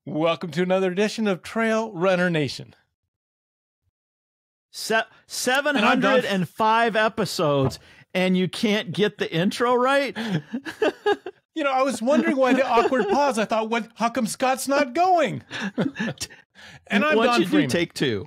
Welcome to another edition of Trail Runner Nation. 705 episodes, and you can't get the intro right? You know, I was wondering why the awkward pause. I thought, how come Scott's not going? And I'm Don Freeman. Take two.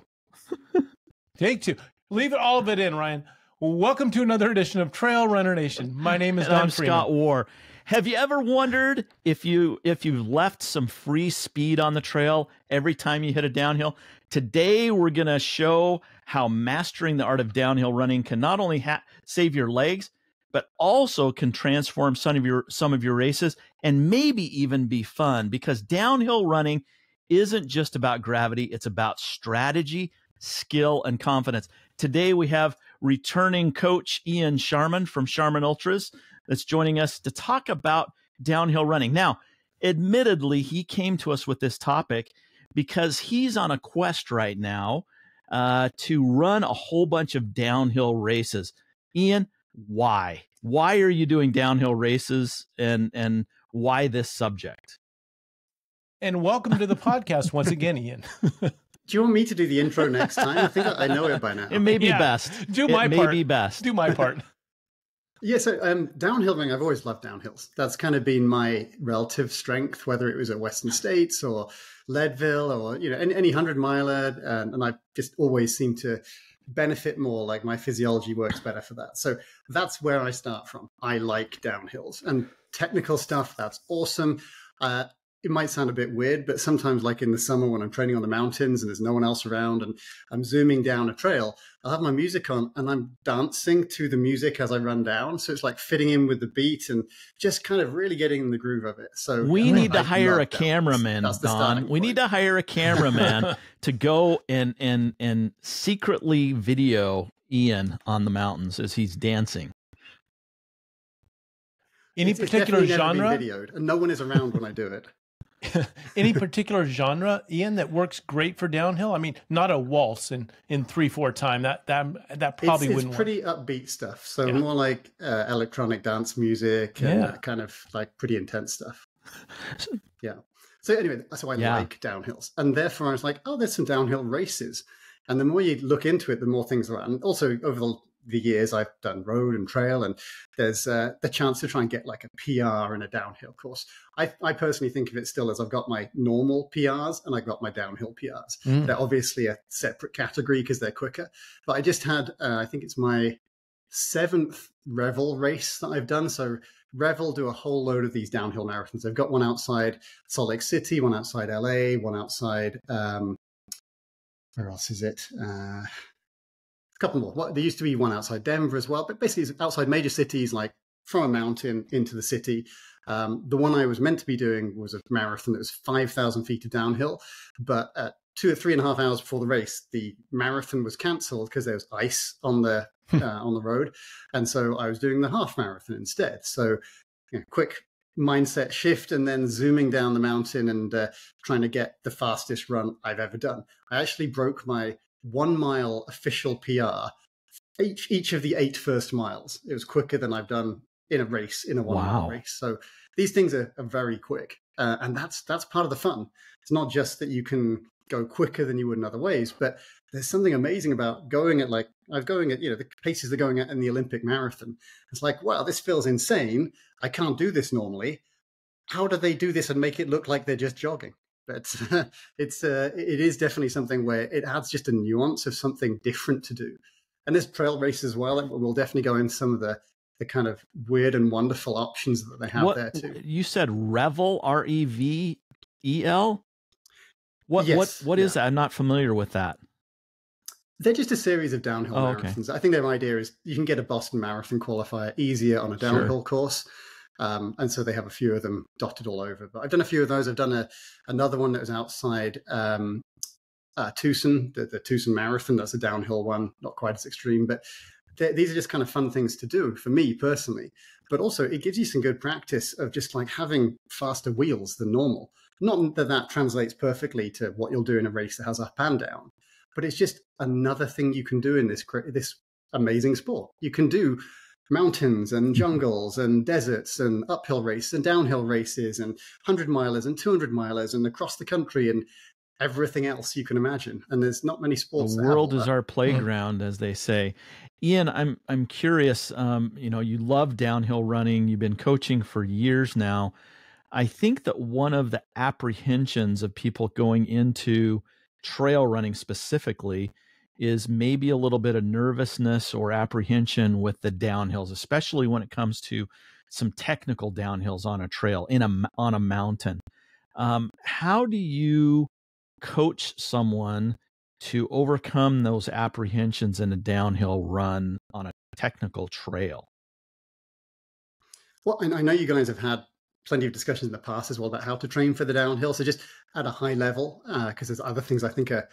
Take two. Leave all of it in, Ryan. Welcome to another edition of Trail Runner Nation. My name is Don Freeman. I'm Scott Warr. Have you ever wondered if you've left some free speed on the trail every time you hit a downhill? Today, we're going to show how mastering the art of downhill running can not only save your legs, but also can transform some of your races and maybe even be fun, because downhill running isn't just about gravity. It's about strategy, skill, and confidence. Today, we have returning coach Ian Sharman from Sharman Ultras that's joining us to talk about downhill running. Now, admittedly, he came to us with this topic because he's on a quest right now to run a whole bunch of downhill races. Ian, why? Why are you doing downhill races, and why this subject? And welcome to the podcast once again, Ian. Do you want me to do the intro next time? I think I know it by now. It may be best. Do my part. It may be best. Do my part. Yeah, so downhill running, I've always loved downhills. That's kind of been my relative strength, whether it was at Western States or Leadville or any 100-miler, and I just always seem to benefit more. Like my physiology works better for that. So that's where I start from. I like downhills and technical stuff. That's awesome. It might sound a bit weird, but sometimes, like in the summer when I'm training on the mountains and there's no one else around and I'm zooming down a trail, I'll have my music on and I'm dancing to the music as I run down. So it's like fitting in with the beat and just kind of really getting in the groove of it. So we need to hire a cameraman, Don. We need to hire a cameraman to go and secretly video Ian on the mountains as he's dancing. Any particular genre? Never been videoed, and no one is around when I do it. Any particular genre, Ian, that works great for downhill? I mean, not a waltz in 3/4 time. That probably wouldn't work. It's pretty upbeat stuff. So more like electronic dance music and kind of like pretty intense stuff. Yeah. So anyway, so I like downhills, and therefore I was like, oh, there's some downhill races. And the more you look into it, the more things are. And also over the years, I've done road and trail, and there's the chance to try and get like a PR in a downhill course. I personally think of it still as I've got my normal PRs and I've got my downhill PRs. They're obviously a separate category because they're quicker. But I just had, I think it's my 7th Revel race that I've done. So Revel do a whole load of these downhill marathons. They've got one outside Salt Lake City, one outside LA, one outside, where else is it? A couple more. Well, there used to be one outside Denver as well, but basically it's outside major cities, like from a mountain into the city. The one I was meant to be doing was a marathon that was 5,000 feet of downhill, but at 2 or 3.5 hours before the race, the marathon was cancelled because there was ice on the road, and so I was doing the half marathon instead. So, quick mindset shift, and then zooming down the mountain and trying to get the fastest run I've ever done. I actually broke my 1 mile official PR each of the 8 first miles. It was quicker than I've done in a race, in a 1 mile race. So these things are very quick, and that's part of the fun. It's not just that you can go quicker than you would in other ways, but there's something amazing about going at the paces they're going at in the Olympic marathon. It's like, wow, this feels insane. I can't do this normally. How do they do this and make it look like they're just jogging? But it is definitely something where it adds just a nuance of something different to do. And there's trail races as well. We'll definitely go into some of the kind of weird and wonderful options that they have there too. You said Revel, REVEL? What is that? I'm not familiar with that. They're just a series of downhill marathons. I think their idea is you can get a Boston Marathon qualifier easier on a downhill course. And so they have a few of them dotted all over. But I've done a few of those. I've done another one that was outside Tucson, the Tucson Marathon. That's a downhill one, not quite as extreme. But these are just kind of fun things to do for me personally. But also it gives you some good practice of just like having faster wheels than normal. Not that translates perfectly to what you'll do in a race that has up and down, but it's just another thing you can do in this amazing sport. You can do mountains and jungles and deserts and uphill races and downhill races and 100-milers and 200-milers and across the country and everything else you can imagine. And there's not many sports. The world is our playground, as they say. Ian, I'm curious. You love downhill running. You've been coaching for years now. I think that one of the apprehensions of people going into trail running specifically is maybe a little bit of nervousness or apprehension with the downhills, especially when it comes to some technical downhills on a trail on a mountain. How do you coach someone to overcome those apprehensions in a downhill run on a technical trail? Well, I know you guys have had plenty of discussions in the past as well about how to train for the downhill. So just at a high level, because there's other things I think are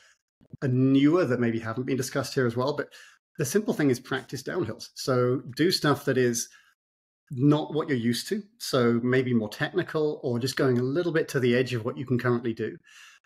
newer that maybe haven't been discussed here as well. But the simple thing is practice downhills. So do stuff that is not what you're used to. So maybe more technical or just going a little bit to the edge of what you can currently do.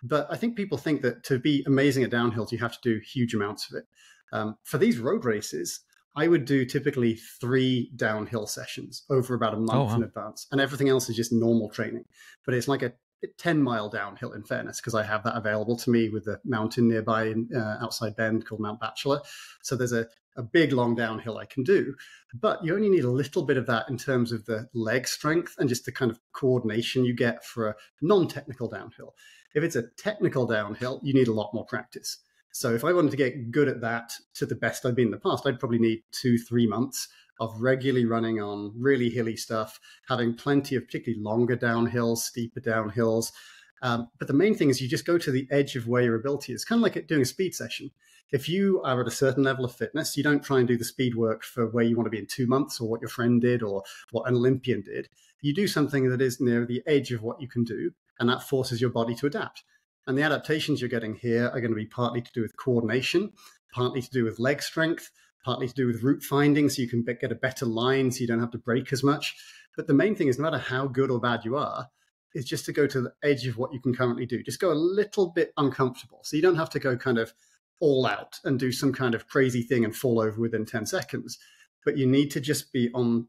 But I think people think that to be amazing at downhills, you have to do huge amounts of it. For these road races, I would do typically 3 downhill sessions over about a month in advance. And everything else is just normal training. But it's like a 10-mile downhill, in fairness, because I have that available to me with the mountain nearby outside Bend called Mount Bachelor. So there's a big, long downhill I can do. But you only need a little bit of that in terms of the leg strength and just the kind of coordination you get for a non-technical downhill. If it's a technical downhill, you need a lot more practice. So if I wanted to get good at that to the best I've been in the past, I'd probably need 2-3 months of regularly running on really hilly stuff, having plenty of particularly longer downhills, steeper downhills. But the main thing is you just go to the edge of where your ability is, kind of like doing a speed session. If you are at a certain level of fitness, you don't try and do the speed work for where you want to be in 2 months or what your friend did or what an Olympian did. You do something that is near the edge of what you can do, and that forces your body to adapt. And the adaptations you're getting here are going to be partly to do with coordination, partly to do with leg strength, partly to do with route finding, so you can get a better line so you don't have to brake as much. But the main thing is no matter how good or bad you are, is just to go to the edge of what you can currently do. Just go a little bit uncomfortable. So you don't have to go kind of all out and do some kind of crazy thing and fall over within 10 seconds. But you need to just be on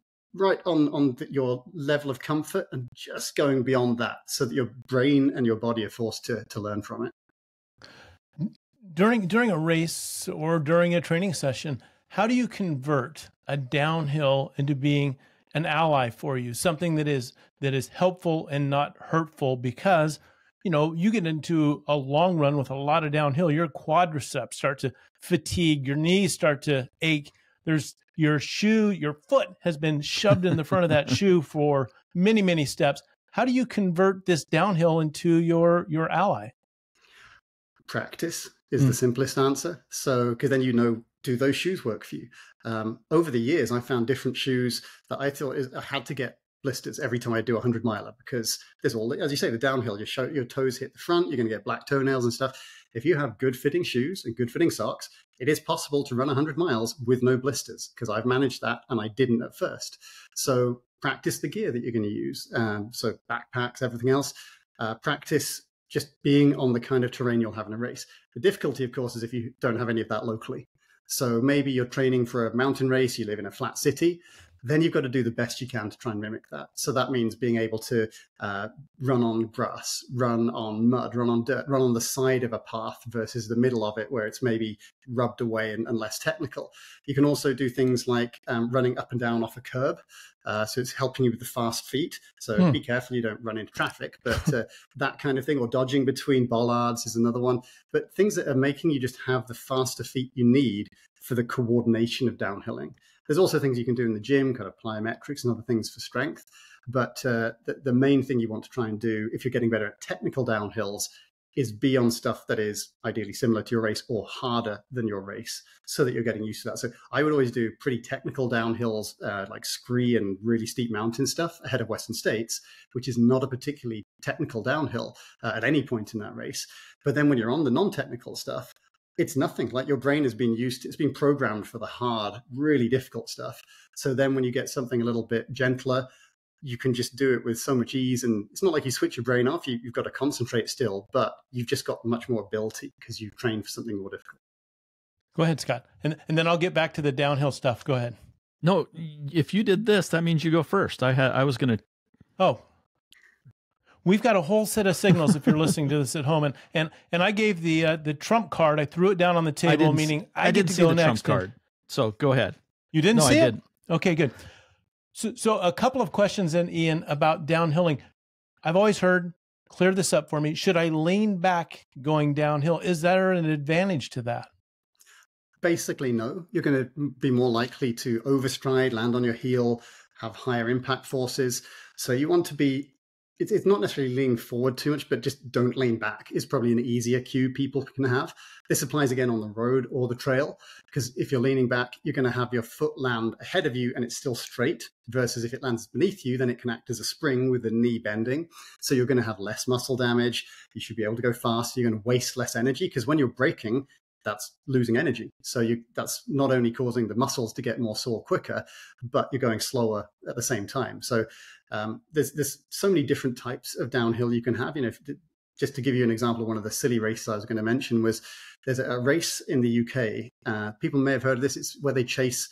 your level of comfort and just going beyond that so that your brain and your body are forced to learn from it. During a race or during a training session, how do you convert a downhill into being an ally for you, something that is helpful and not hurtful? Because you get into a long run with a lot of downhill, your quadriceps start to fatigue, your knees start to ache. There's your foot has been shoved in the front of that shoe for many, many steps. How do you convert this downhill into your ally? Practice is the simplest answer. So, because then do those shoes work for you? Over the years, I found different shoes that I thought I had to get blisters every time I do a 100-miler because there's all, as you say, the downhill, your toes hit the front, you're going to get black toenails and stuff. If you have good fitting shoes and good fitting socks, it is possible to run 100 miles with no blisters because I've managed that and I didn't at first. So practice the gear that you're going to use. So backpacks, everything else. Practice just being on the kind of terrain you'll have in a race. The difficulty, of course, is if you don't have any of that locally. So maybe you're training for a mountain race, you live in a flat city, then you've got to do the best you can to try and mimic that. So that means being able to run on grass, run on mud, run on dirt, run on the side of a path versus the middle of it where it's maybe rubbed away and less technical. You can also do things like running up and down off a curb. So it's helping you with the fast feet. So be careful you don't run into traffic, but that kind of thing, or dodging between bollards is another one. But things that are making you just have the faster feet you need for the coordination of downhilling. There's also things you can do in the gym, kind of plyometrics and other things for strength. But the main thing you want to try and do if you're getting better at technical downhills is be on stuff that is ideally similar to your race or harder than your race so that you're getting used to that. So I would always do pretty technical downhills like scree and really steep mountain stuff ahead of Western States, which is not a particularly technical downhill at any point in that race. But then when you're on the non-technical stuff, it's nothing. Like your brain has been it's been programmed for the hard, really difficult stuff. So then when you get something a little bit gentler, you can just do it with so much ease. And it's not like you switch your brain off. You've got to concentrate still, but you've just got much more ability because you've trained for something more difficult. Go ahead, Scott. And then I'll get back to the downhill stuff. Go ahead. No, if you did this, that means you go first. I was going to. Oh, we've got a whole set of signals if you're listening to this at home. And I gave the trump card. I threw it down on the table, meaning I get didn't to see go the next. Trump card. So go ahead. You didn't see it? I didn't. Okay, good. So a couple of questions then, Ian, about downhilling. I've always heard, clear this up for me, should I lean back going downhill? Is there an advantage to that? Basically, no. You're going to be more likely to overstride, land on your heel, have higher impact forces. So you want to be, it's not necessarily leaning forward too much, but just don't lean back is probably an easier cue people can have. This applies again on the road or the trail, because if you're leaning back, you're going to have your foot land ahead of you and it's still straight, versus if it lands beneath you, then it can act as a spring with the knee bending. So you're going to have less muscle damage. You should be able to go faster. You're going to waste less energy, because when you're braking, that's losing energy. So that's not only causing the muscles to get more sore quicker, but you're going slower at the same time. So there's so many different types of downhill you can have. Just to give you an example of one of the silly races I was going to mention, was there's a race in the UK. People may have heard of this. It's where they chase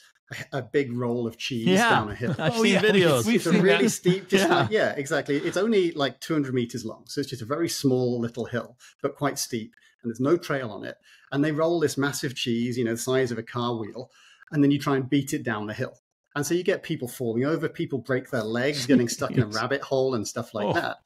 a big roll of cheese down a hill. I've seen videos. It's a really steep, exactly. It's only like 200 meters long. So it's just a very small little hill, but quite steep. And there's no trail on it. And they roll this massive cheese, the size of a car wheel. And then you try and beat it down the hill. And so you get people falling over, people break their legs, getting stuck in a rabbit hole and stuff like that.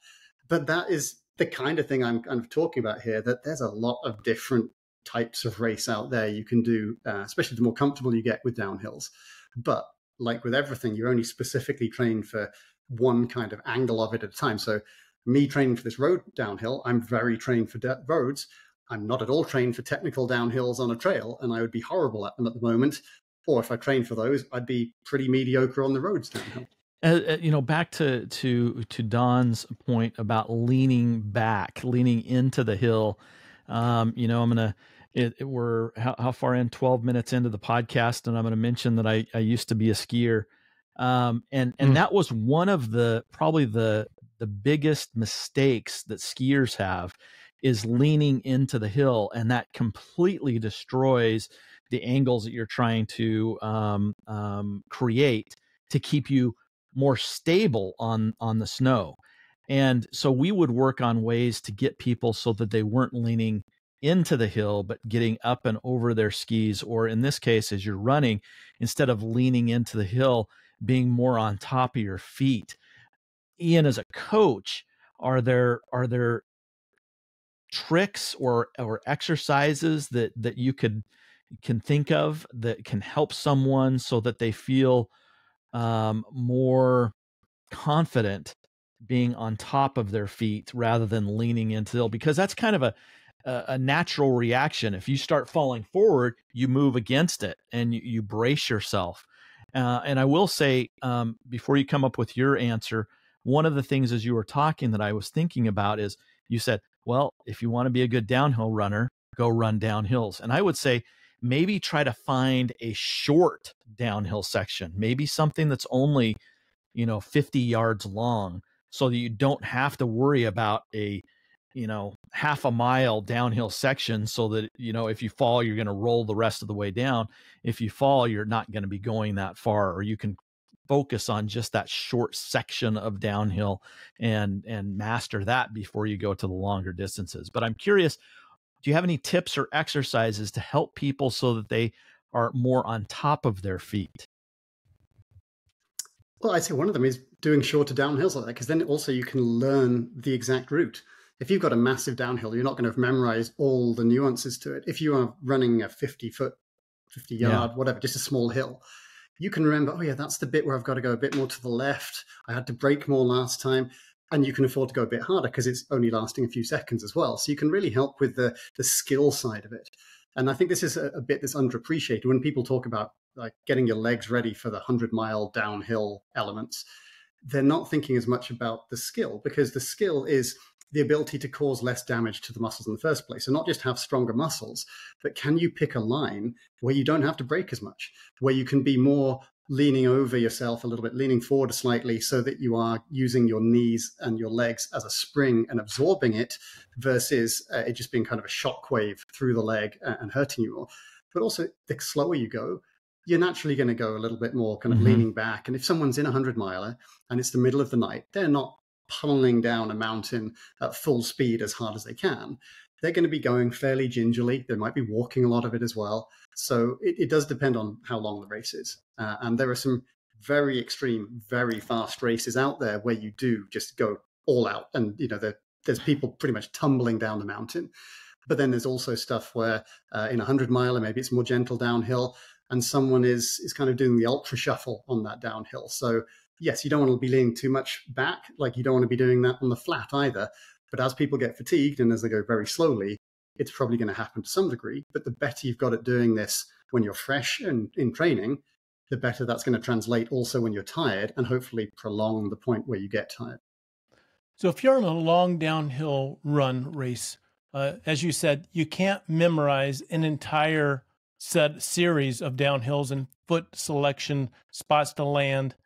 But that is the kind of thing I'm kind of talking about here, that there's a lot of different types of race out there you can do, especially the more comfortable you get with downhills. But like with everything, you're only specifically trained for one kind of angle of it at a time. So me training for this road downhill, I'm very trained for roads. I'm not at all trained for technical downhills on a trail, and I would be horrible at them at the moment. Or if I trained for those, I'd be pretty mediocre on the roads downhill. Back to Don's point about leaning back, leaning into the hill. I'm gonna. We're how far in? 12 minutes into the podcast, and I'm going to mention that I used to be a skier, and that was one of probably the biggest mistakes that skiers have, is leaning into the hill, and that completely destroys the angles that you're trying to create to keep you more stable on the snow. And so we would work on ways to get people so that they weren't leaning into the hill, but getting up and over their skis, or in this case, as you're running, instead of leaning into the hill, being more on top of your feet. Ian, as a coach, are there tricks or exercises that you can think of that can help someone so that they feel more confident being on top of their feet rather than leaning into the hill? Because that's kind of a natural reaction. If you start falling forward, you move against it and you brace yourself. And I will say, before you come up with your answer, one of the things as you were talking that I was thinking about is, you said, well, if you want to be a good downhill runner, go run downhills. And I would say maybe try to find a short downhill section, maybe something that's only, 50 yards long, so that you don't have to worry about a, half a mile downhill section, so that, if you fall, you're going to roll the rest of the way down. If you fall, you're not going to be going that far, or you can focus on just that short section of downhill and master that before you go to the longer distances. But I'm curious, do you have any tips or exercises to help people so that they are more on top of their feet? Well, I'd say one of them is doing shorter downhills like that, because then also you can learn the exact route. If you've got a massive downhill, you're not going to memorize all the nuances to it. If you are running a 50 yard, whatever, just a small hill, you can remember, oh yeah, that's the bit where I've got to go a bit more to the left. I had to brake more last time. And you can afford to go a bit harder because it's only lasting a few seconds as well. So you can really help with the skill side of it. And I think this is a bit that's underappreciated when people talk about like getting your legs ready for the 100-mile downhill elements. They're not thinking as much about the skill, because the skill is the ability to cause less damage to the muscles in the first place. So not just have stronger muscles, but can you pick a line where you don't have to brake as much, where you can be more leaning over yourself a little bit, leaning forward slightly, so that you are using your knees and your legs as a spring and absorbing it, versus it just being kind of a shock wave through the leg and hurting you more. But also, the slower you go, you're naturally going to go a little bit more kind of leaning back. And if someone's in a 100-miler and it's the middle of the night, they're not pummeling down a mountain at full speed as hard as they can. They're going to be going fairly gingerly. They might be walking a lot of it as well. So it does depend on how long the race is. And there are some very extreme, very fast races out there where you do just go all out. And, there's people pretty much tumbling down the mountain. But then there's also stuff where in a 100-miler, maybe it's more gentle downhill, and someone is kind of doing the ultra shuffle on that downhill. So yes, you don't want to be leaning too much back. Like you don't want to be doing that on the flat either. But as people get fatigued and as they go very slowly, it's probably going to happen to some degree. But the better you've got at doing this when you're fresh and in training, the better that's going to translate also when you're tired and hopefully prolong the point where you get tired. So if you're on a long downhill run race, as you said, you can't memorize an entire series of downhills and foot selection, spots to land.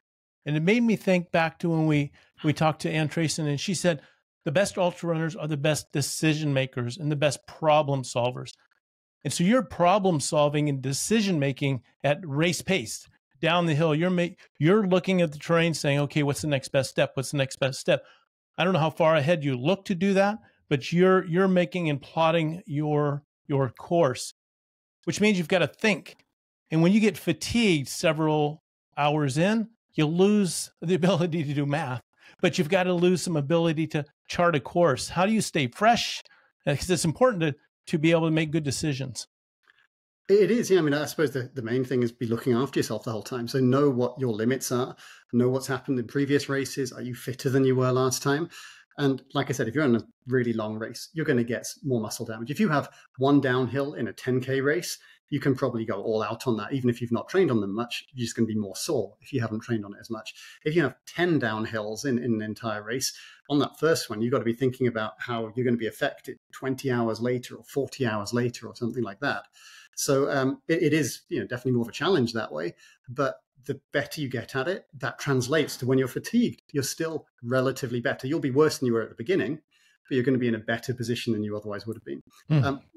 And it made me think back to when we talked to Ann Trayson, and she said, the best ultra runners are the best decision makers and the best problem solvers. And so you're problem solving and decision making at race pace down the hill. You're looking at the terrain saying, okay, what's the next best step? What's the next best step? I don't know how far ahead you look to do that, but you're making and plotting your course, which means you've got to think. And when you get fatigued several hours in, you lose the ability to do math, but you've got to lose some ability to chart a course. How do you stay fresh? Because it's important to be able to make good decisions. It is. Yeah. I mean, I suppose the main thing is be looking after yourself the whole time. So know what your limits are, know what's happened in previous races. Are you fitter than you were last time? And like I said, if you're in a really long race, you're going to get more muscle damage. If you have one downhill in a 10K race, you can probably go all out on that. Even if you've not trained on them much, you're just going to be more sore if you haven't trained on it as much. If you have 10 downhills in an entire race, on that first one, you've got to be thinking about how you're going to be affected 20 hours later or 40 hours later or something like that. So it is definitely more of a challenge that way. But the better you get at it, that translates to when you're fatigued, you're still relatively better. You'll be worse than you were at the beginning, but you're going to be in a better position than you otherwise would have been.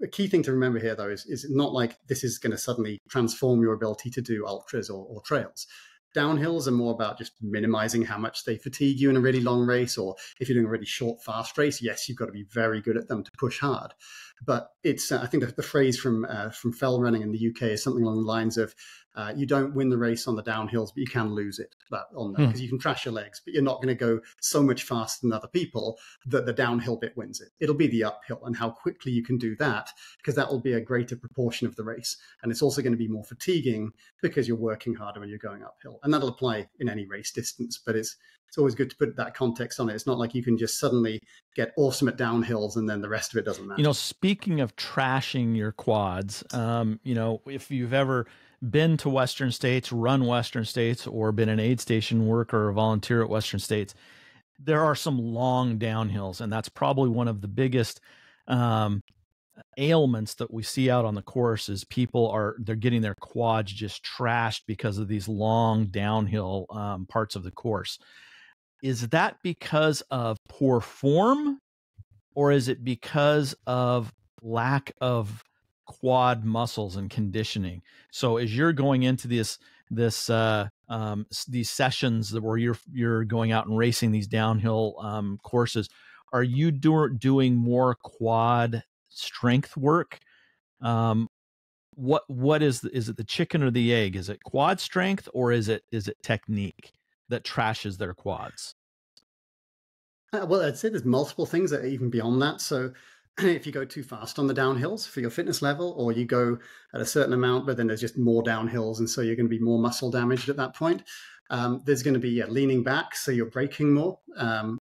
A key thing to remember here, though, is not like this is going to suddenly transform your ability to do ultras or trails. Downhills are more about just minimizing how much they fatigue you in a really long race, or if you're doing a really short, fast race, yes, you've got to be very good at them to push hard. But it's, I think the phrase from fell running in the UK is something along the lines of, you don't win the race on the downhills, but you can lose it because you can trash your legs, but you're not going to go so much faster than other people that the downhill bit wins it. It'll be the uphill and how quickly you can do that, because that will be a greater proportion of the race. And it's also going to be more fatiguing because you're working harder when you're going uphill. And that'll apply in any race distance, but it's always good to put that context on it. It's not like you can just suddenly get awesome at downhills and then the rest of it doesn't matter. Speaking of trashing your quads, if you've ever been to Western States, run Western States, or been an aid station worker or volunteer at Western States, there are some long downhills, and that's probably one of the biggest ailments that we see out on the course is they're getting their quads just trashed because of these long downhill parts of the course. Is that because of poor form, or is it because of lack of quad muscles and conditioning? So as you're going into these sessions where you're going out and racing these downhill courses, are you doing more quad strength work? What is it the chicken or the egg? Is it quad strength, or is it technique that trashes their quads? Well, I'd say there's multiple things that are even beyond that. So if you go too fast on the downhills for your fitness level, or you go at a certain amount, but then there's just more downhills, and so you're going to be more muscle damaged at that point. There's going to be leaning back, so you're braking more,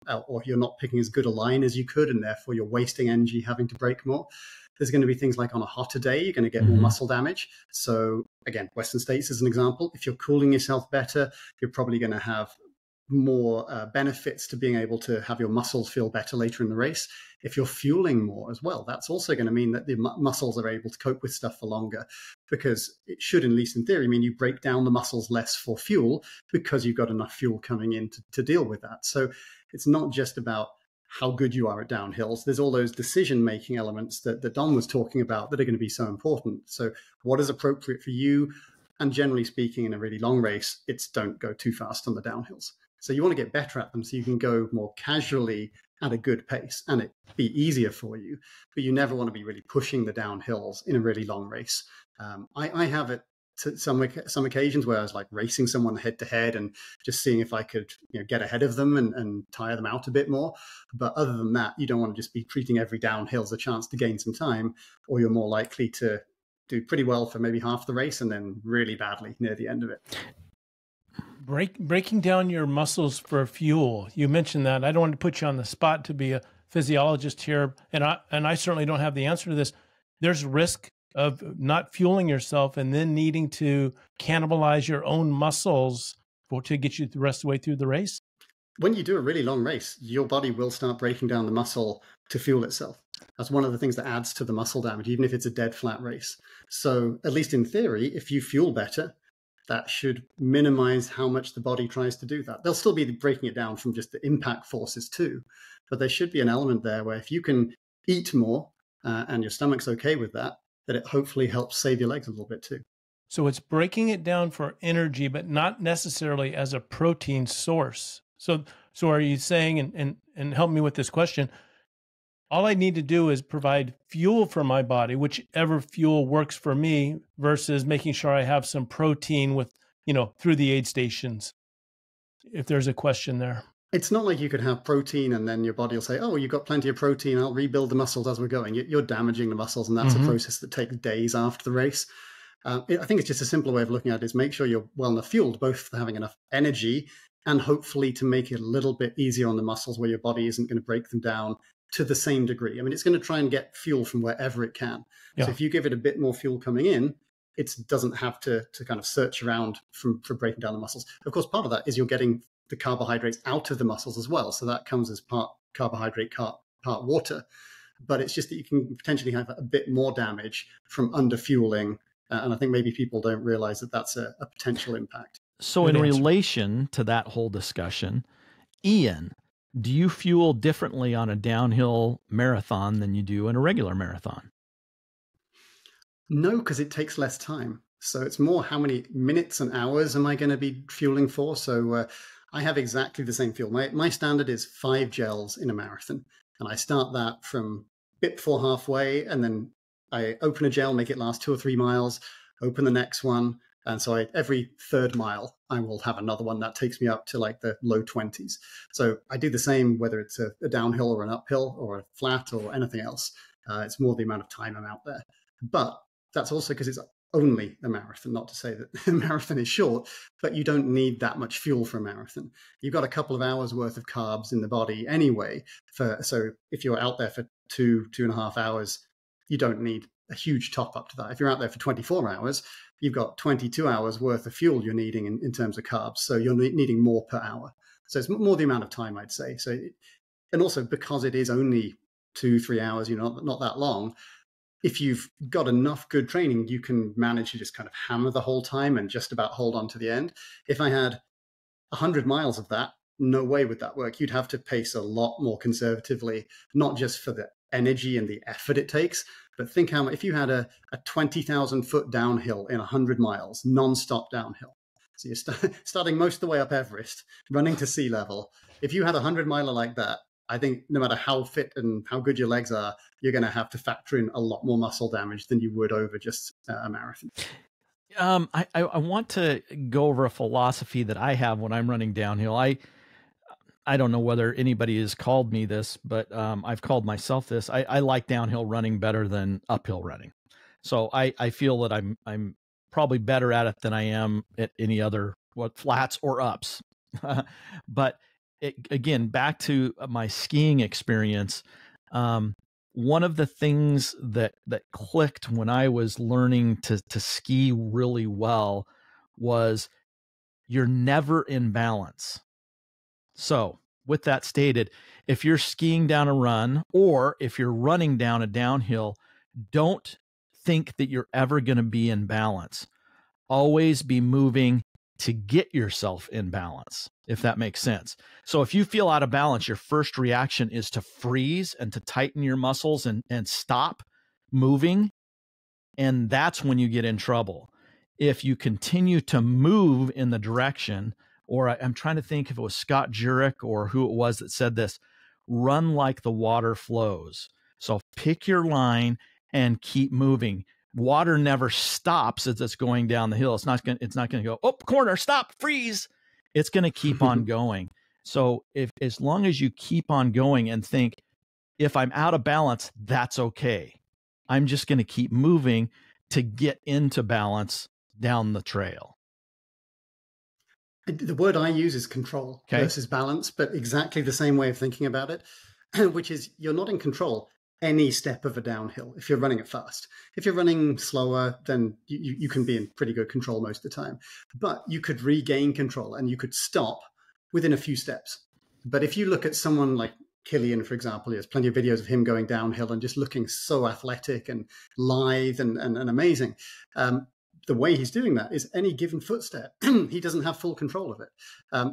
or you're not picking as good a line as you could, and therefore you're wasting energy having to brake more. There's going to be things like on a hotter day, you're going to get more muscle damage. So again, Western States as an example, if you're cooling yourself better, you're probably going to have more benefits to being able to have your muscles feel better later in the race. If you're fueling more as well, that's also going to mean that the muscles are able to cope with stuff for longer, because it should, at least in theory, mean you break down the muscles less for fuel because you've got enough fuel coming in to deal with that. So it's not just about how good you are at downhills. There's all those decision-making elements that Don was talking about that are going to be so important. So what is appropriate for you? And generally speaking, in a really long race, it's don't go too fast on the downhills. So you want to get better at them so you can go more casually at a good pace and it be easier for you. But you never want to be really pushing the downhills in a really long race. I have it to some occasions where I was like racing someone head to head and just seeing if I could get ahead of them and tire them out a bit more. But other than that, you don't want to just be treating every downhill as a chance to gain some time, or you're more likely to do pretty well for maybe half the race and then really badly near the end of it. Breaking down your muscles for fuel. You mentioned that. I don't want to put you on the spot to be a physiologist here, and I certainly don't have the answer to this. There's risk of not fueling yourself and then needing to cannibalize your own muscles to get you the rest of the way through the race. When you do a really long race, your body will start breaking down the muscle to fuel itself. That's one of the things that adds to the muscle damage, even if it's a dead flat race. So at least in theory, if you fuel better, that should minimize how much the body tries to do that. They'll still be breaking it down from just the impact forces too, but there should be an element there where if you can eat more and your stomach's okay with that, that it hopefully helps save your legs a little bit too. So it's breaking it down for energy, but not necessarily as a protein source. So are you saying, and help me with this question, all I need to do is provide fuel for my body, whichever fuel works for me, versus making sure I have some protein with, through the aid stations, if there's a question there. It's not like you could have protein and then your body will say, oh, you've got plenty of protein, I'll rebuild the muscles as we're going. You're damaging the muscles, and that's a process that takes days after the race. I think it's just a simpler way of looking at it is make sure you're well enough fueled, both for having enough energy and hopefully to make it a little bit easier on the muscles where your body isn't going to break them down to the same degree. I mean, it's going to try and get fuel from wherever it can. Yeah. So if you give it a bit more fuel coming in, it doesn't have to kind of search around for breaking down the muscles. Of course, part of that is you're getting the carbohydrates out of the muscles as well. So that comes as part carbohydrate, part water. But it's just that you can potentially have a bit more damage from underfueling. And I think maybe people don't realize that that's a potential impact. So in relation to that whole discussion, Ian, do you fuel differently on a downhill marathon than you do in a regular marathon? No, because it takes less time. So it's more how many minutes and hours am I going to be fueling for? So I have exactly the same fuel. My standard is 5 gels in a marathon. And I start that from a bit before halfway, and then I open a gel, make it last 2 or 3 miles, open the next one. And so every third mile, I will have another one that takes me up to like the low 20s. So I do the same, whether it's a downhill or an uphill or a flat or anything else. It's more the amount of time I'm out there. But that's also because it's only a marathon, not to say that a marathon is short, but you don't need that much fuel for a marathon. You've got a couple of hours worth of carbs in the body anyway. So if you're out there for 2.5 hours, you don't need a huge top up to that. If you're out there for 24 hours, you've got 22 hours worth of fuel you're needing in terms of carbs. So you're needing more per hour. So it's more the amount of time, I'd say. So, and also because it is only 2-3 hours, not that long, if you've got enough good training, you can manage to just kind of hammer the whole time and just about hold on to the end. If I had 100 miles of that, no way would that work. You'd have to pace a lot more conservatively, not just for the energy and the effort it takes, but think how if you had a 20,000 foot downhill in 100 miles, non-stop downhill. So you're starting most of the way up Everest, running to sea level. If you had a 100-miler like that, I think no matter how fit and how good your legs are, you're going to have to factor in a lot more muscle damage than you would over just a marathon. I want to go over a philosophy that I have when I'm running downhill. I don't know whether anybody has called me this, but I've called myself this. I like downhill running better than uphill running. So I feel that I'm probably better at it than I am at any other flats or ups. But again, back to my skiing experience, one of the things that clicked when I was learning to ski really well was you're never in balance. So with that stated, if you're skiing down a run or if you're running down a downhill, don't think that you're ever going to be in balance. Always be moving to get yourself in balance, if that makes sense. So if you feel out of balance, your first reaction is to freeze and to tighten your muscles and stop moving. And that's when you get in trouble. if you continue to move in the direction, or I'm trying to think if it was Scott Jurek or who it was that said this, run like the water flows. So pick your line and keep moving. Water never stops as it's going down the hill. It's not going to go, oh, corner, stop, freeze. It's going to keep on going. So as long as you keep on going and think, if I'm out of balance, that's okay. I'm just going to keep moving to get into balance down the trail. The word I use is control versus balance, but exactly the same way of thinking about it, which is you're not in control any step of a downhill if you're running it fast. If you're running slower, then you can be in pretty good control most of the time. But you could regain control and you could stop within a few steps. But if you look at someone like Killian, for example, there's plenty of videos of him going downhill and just looking so athletic and lithe and amazing. The way he's doing that is any given footstep, he doesn't have full control of it.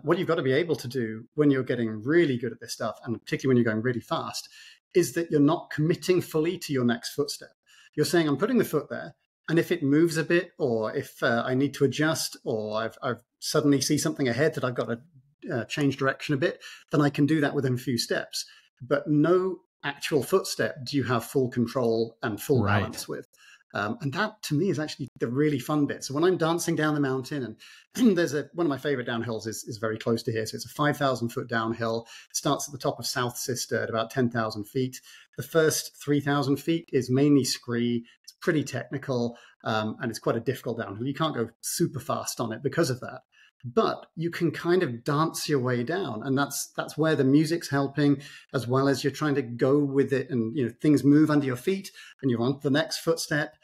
What you've got to be able to do when you're getting really good at this stuff, and particularly when you're going really fast, is that you're not committing fully to your next footstep. You're saying, I'm putting the foot there, and if it moves a bit, or if I need to adjust, or I've suddenly see something ahead that I've got to change direction a bit, then I can do that within a few steps. But no actual footstep do you have full control and full balance with. And that, to me, is actually the really fun bit. So when I'm dancing down the mountain, and there's one of my favorite downhills is very close to here. So it's a 5,000-foot downhill. It starts at the top of South Sister at about 10,000 feet. The first 3,000 feet is mainly scree. It's pretty technical, and it's quite a difficult downhill. You can't go super fast on it because of that. But you can kind of dance your way down, and that's where the music's helping, as well as you're trying to go with it, and things move under your feet, and you're on the next footstep,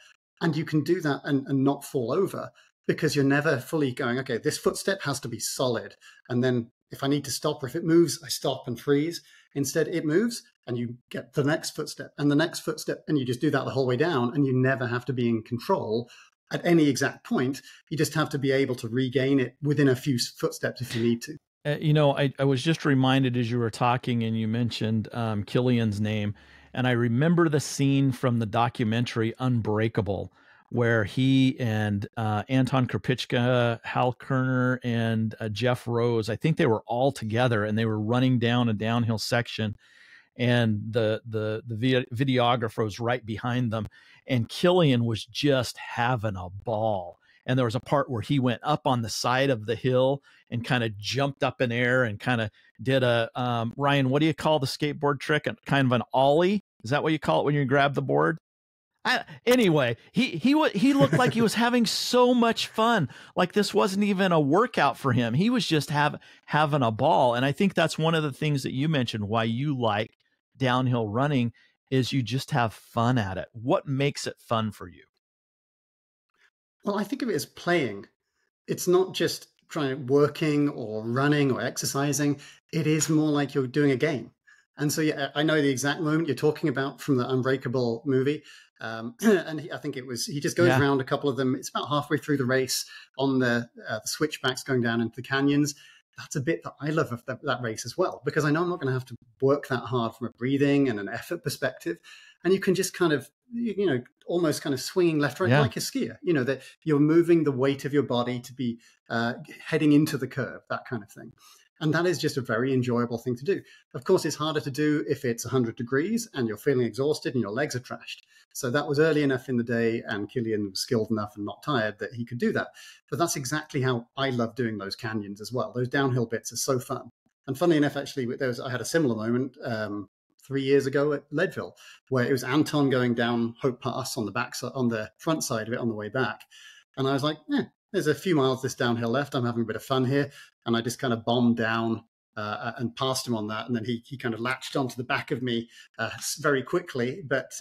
and you can do that and not fall over, because you're never fully going, okay, this footstep has to be solid, and then if I need to stop, or if it moves, I stop and freeze. Instead, it moves, and you get the next footstep, and the next footstep, and you just do that the whole way down, and you never have to be in control at any exact point. You just have to be able to regain it within a few footsteps if you need to. I was just reminded as you were talking and you mentioned Killian's name, and I remember the scene from the documentary Unbreakable, where he and Anton Krupicka, Hal Kerner, and Jeff Rose, I think they were all together, and they were running down a downhill section, and the videographer was right behind them, and Killian was just having a ball. And there was a part where he went up on the side of the hill and kind of jumped up in air and kind of did a Ryan, what do you call the skateboard trick? Kind of an ollie? Is that what you call it when you grab the board? Anyway, he looked like he was having so much fun. Like this wasn't even a workout for him. He was just having a ball. And I think that's one of the things that you mentioned why you like downhill running is you just have fun at it. What makes it fun for you? Well, I think of it as playing. It's not just working or running or exercising. It is more like you're doing a game. And so, yeah, I know the exact moment you're talking about from the Unbreakable movie. And I think he just goes around a couple of them. It's about halfway through the race on the switchbacks going down into the canyons. That's a bit that I love of that race as well, because I know I'm not going to have to work that hard from a breathing and an effort perspective. And you can just kind of, almost kind of swinging left, right, like a skier, that you're moving the weight of your body to be heading into the curve, that kind of thing. And that is just a very enjoyable thing to do. Of course, it's harder to do if it's 100 degrees and you're feeling exhausted and your legs are trashed. So that was early enough in the day, and Killian was skilled enough and not tired that he could do that. But that's exactly how I love doing those canyons as well. Those downhill bits are so fun. And funnily enough, actually, I had a similar moment 3 years ago at Leadville, where it was Anton going down Hope Pass on the front side of it on the way back. And I was like, there's a few miles this downhill left. I'm having a bit of fun here. And I just kind of bombed down and passed him on that. And then he kind of latched onto the back of me very quickly. But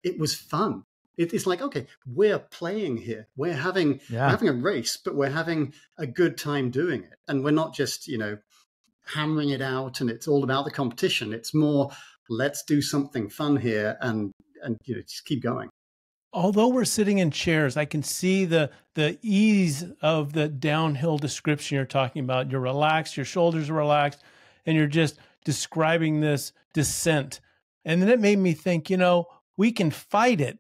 it was fun. It's like, okay, we're playing here. We're having a race, but we're having a good time doing it. And we're not just, hammering it out and it's all about the competition. It's more, let's do something fun here and just keep going. Although we're sitting in chairs, I can see the ease of the downhill description you're talking about. You're relaxed, your shoulders are relaxed, and you're just describing this descent. And then it made me think, we can fight it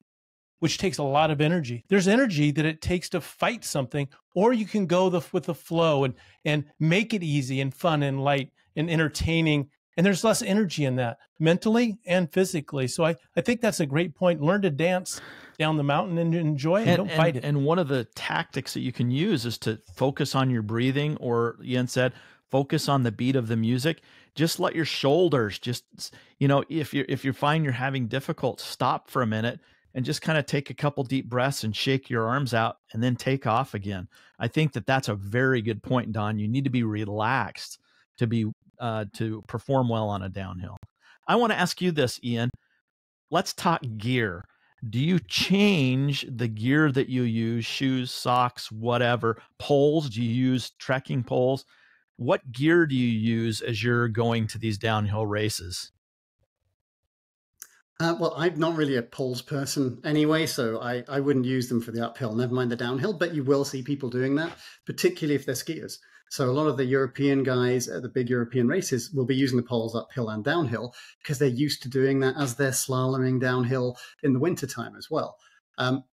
which takes a lot of energy. There's energy that it takes to fight something, or you can go with the flow and make it easy and fun and light and entertaining. And there's less energy in that, mentally and physically. So I think that's a great point. Learn to dance down the mountain and enjoy it. Don't fight it. And one of the tactics that you can use is to focus on your breathing, or Ian said, focus on the beat of the music. Just let your shoulders if you find you're having difficult, stop for a minute and just kind of take a couple deep breaths and shake your arms out and then take off again. I think that's a very good point, Don. You need to be relaxed to perform well on a downhill. I want to ask you this, Ian. Let's talk gear. Do you change the gear that you use, shoes, socks, whatever, poles? Do you use trekking poles? What gear do you use as you're going to these downhill races? Well, I'm not really a poles person anyway, so I wouldn't use them for the uphill, never mind the downhill, but you will see people doing that, particularly if they're skiers. So a lot of the European guys at the big European races will be using the poles uphill and downhill because they're used to doing that as they're slaloming downhill in the wintertime as well.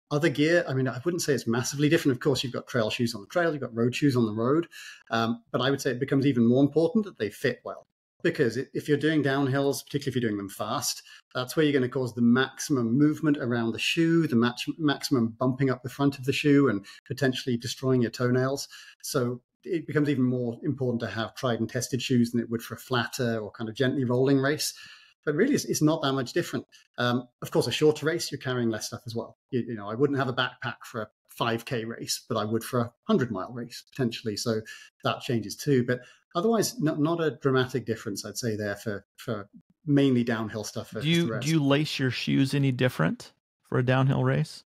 Other gear, I mean, I wouldn't say it's massively different. Of course, you've got trail shoes on the trail, you've got road shoes on the road, but I would say it becomes even more important that they fit well. Because if you're doing downhills, particularly if you're doing them fast, that's where you're going to cause the maximum movement around the shoe, the maximum bumping up the front of the shoe and potentially destroying your toenails. So it becomes even more important to have tried and tested shoes than it would for a flatter or kind of gently rolling race. But really, it's not that much different. Of course, a shorter race, you're carrying less stuff as well. You know, I wouldn't have a backpack for a 5K race, but I would for a 100-mile race, potentially. So that changes too. But otherwise, not a dramatic difference, I'd say, there for mainly downhill stuff. Do you lace your shoes any different for a downhill race?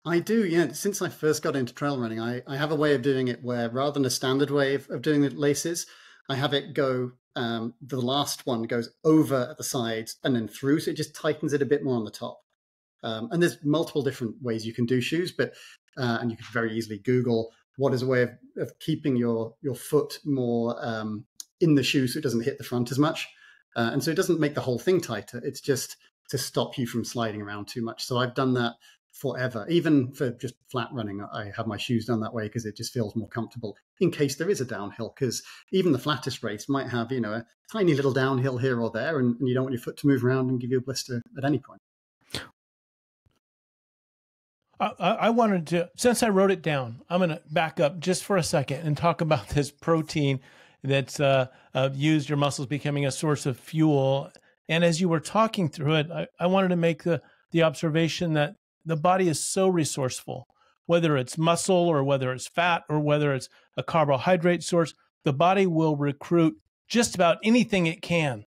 I do, yeah. Since I first got into trail running, I have a way of doing it where rather than a standard way of doing the laces, I have it go, the last one goes over at the sides and then through, so it just tightens it a bit more on the top. And there's multiple different ways you can do shoes, but and you can very easily Google what is a way of keeping your foot more in the shoe so it doesn't hit the front as much. And so it doesn't make the whole thing tighter. It's just to stop you from sliding around too much. So I've done that forever. Even for just flat running, I have my shoes done that way because it just feels more comfortable in case there is a downhill. Because even the flattest race might have, a tiny little downhill here or there, and you don't want your foot to move around and give you a blister at any point. I wanted to, since I wrote it down, I'm going to back up just for a second and talk about this protein that's used your muscles becoming a source of fuel. And as you were talking through it, I wanted to make the observation that the body is so resourceful, whether it's muscle or whether it's fat or whether it's a carbohydrate source, the body will recruit just about anything it can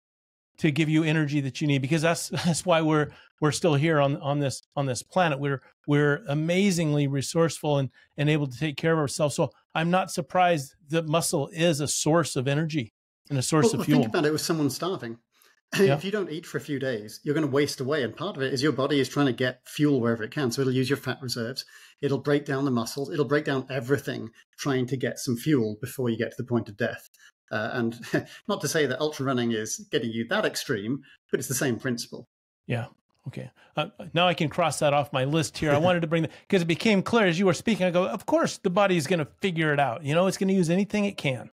to give you energy that you need, because that's why we're still here on this planet. We're amazingly resourceful and able to take care of ourselves. So I'm not surprised that muscle is a source of energy and a source of fuel. Think about it with someone starving. Yeah. If you don't eat for a few days, you're going to waste away. And part of it is your body is trying to get fuel wherever it can. So it'll use your fat reserves. It'll break down the muscles. It'll break down everything trying to get some fuel before you get to the point of death. And not to say that ultra running is getting you that extreme, but it's the same principle. Yeah. Okay. Now I can cross that off my list here. I wanted to bring that because it became clear as you were speaking. I go, of course, the body is going to figure it out. It's going to use anything it can.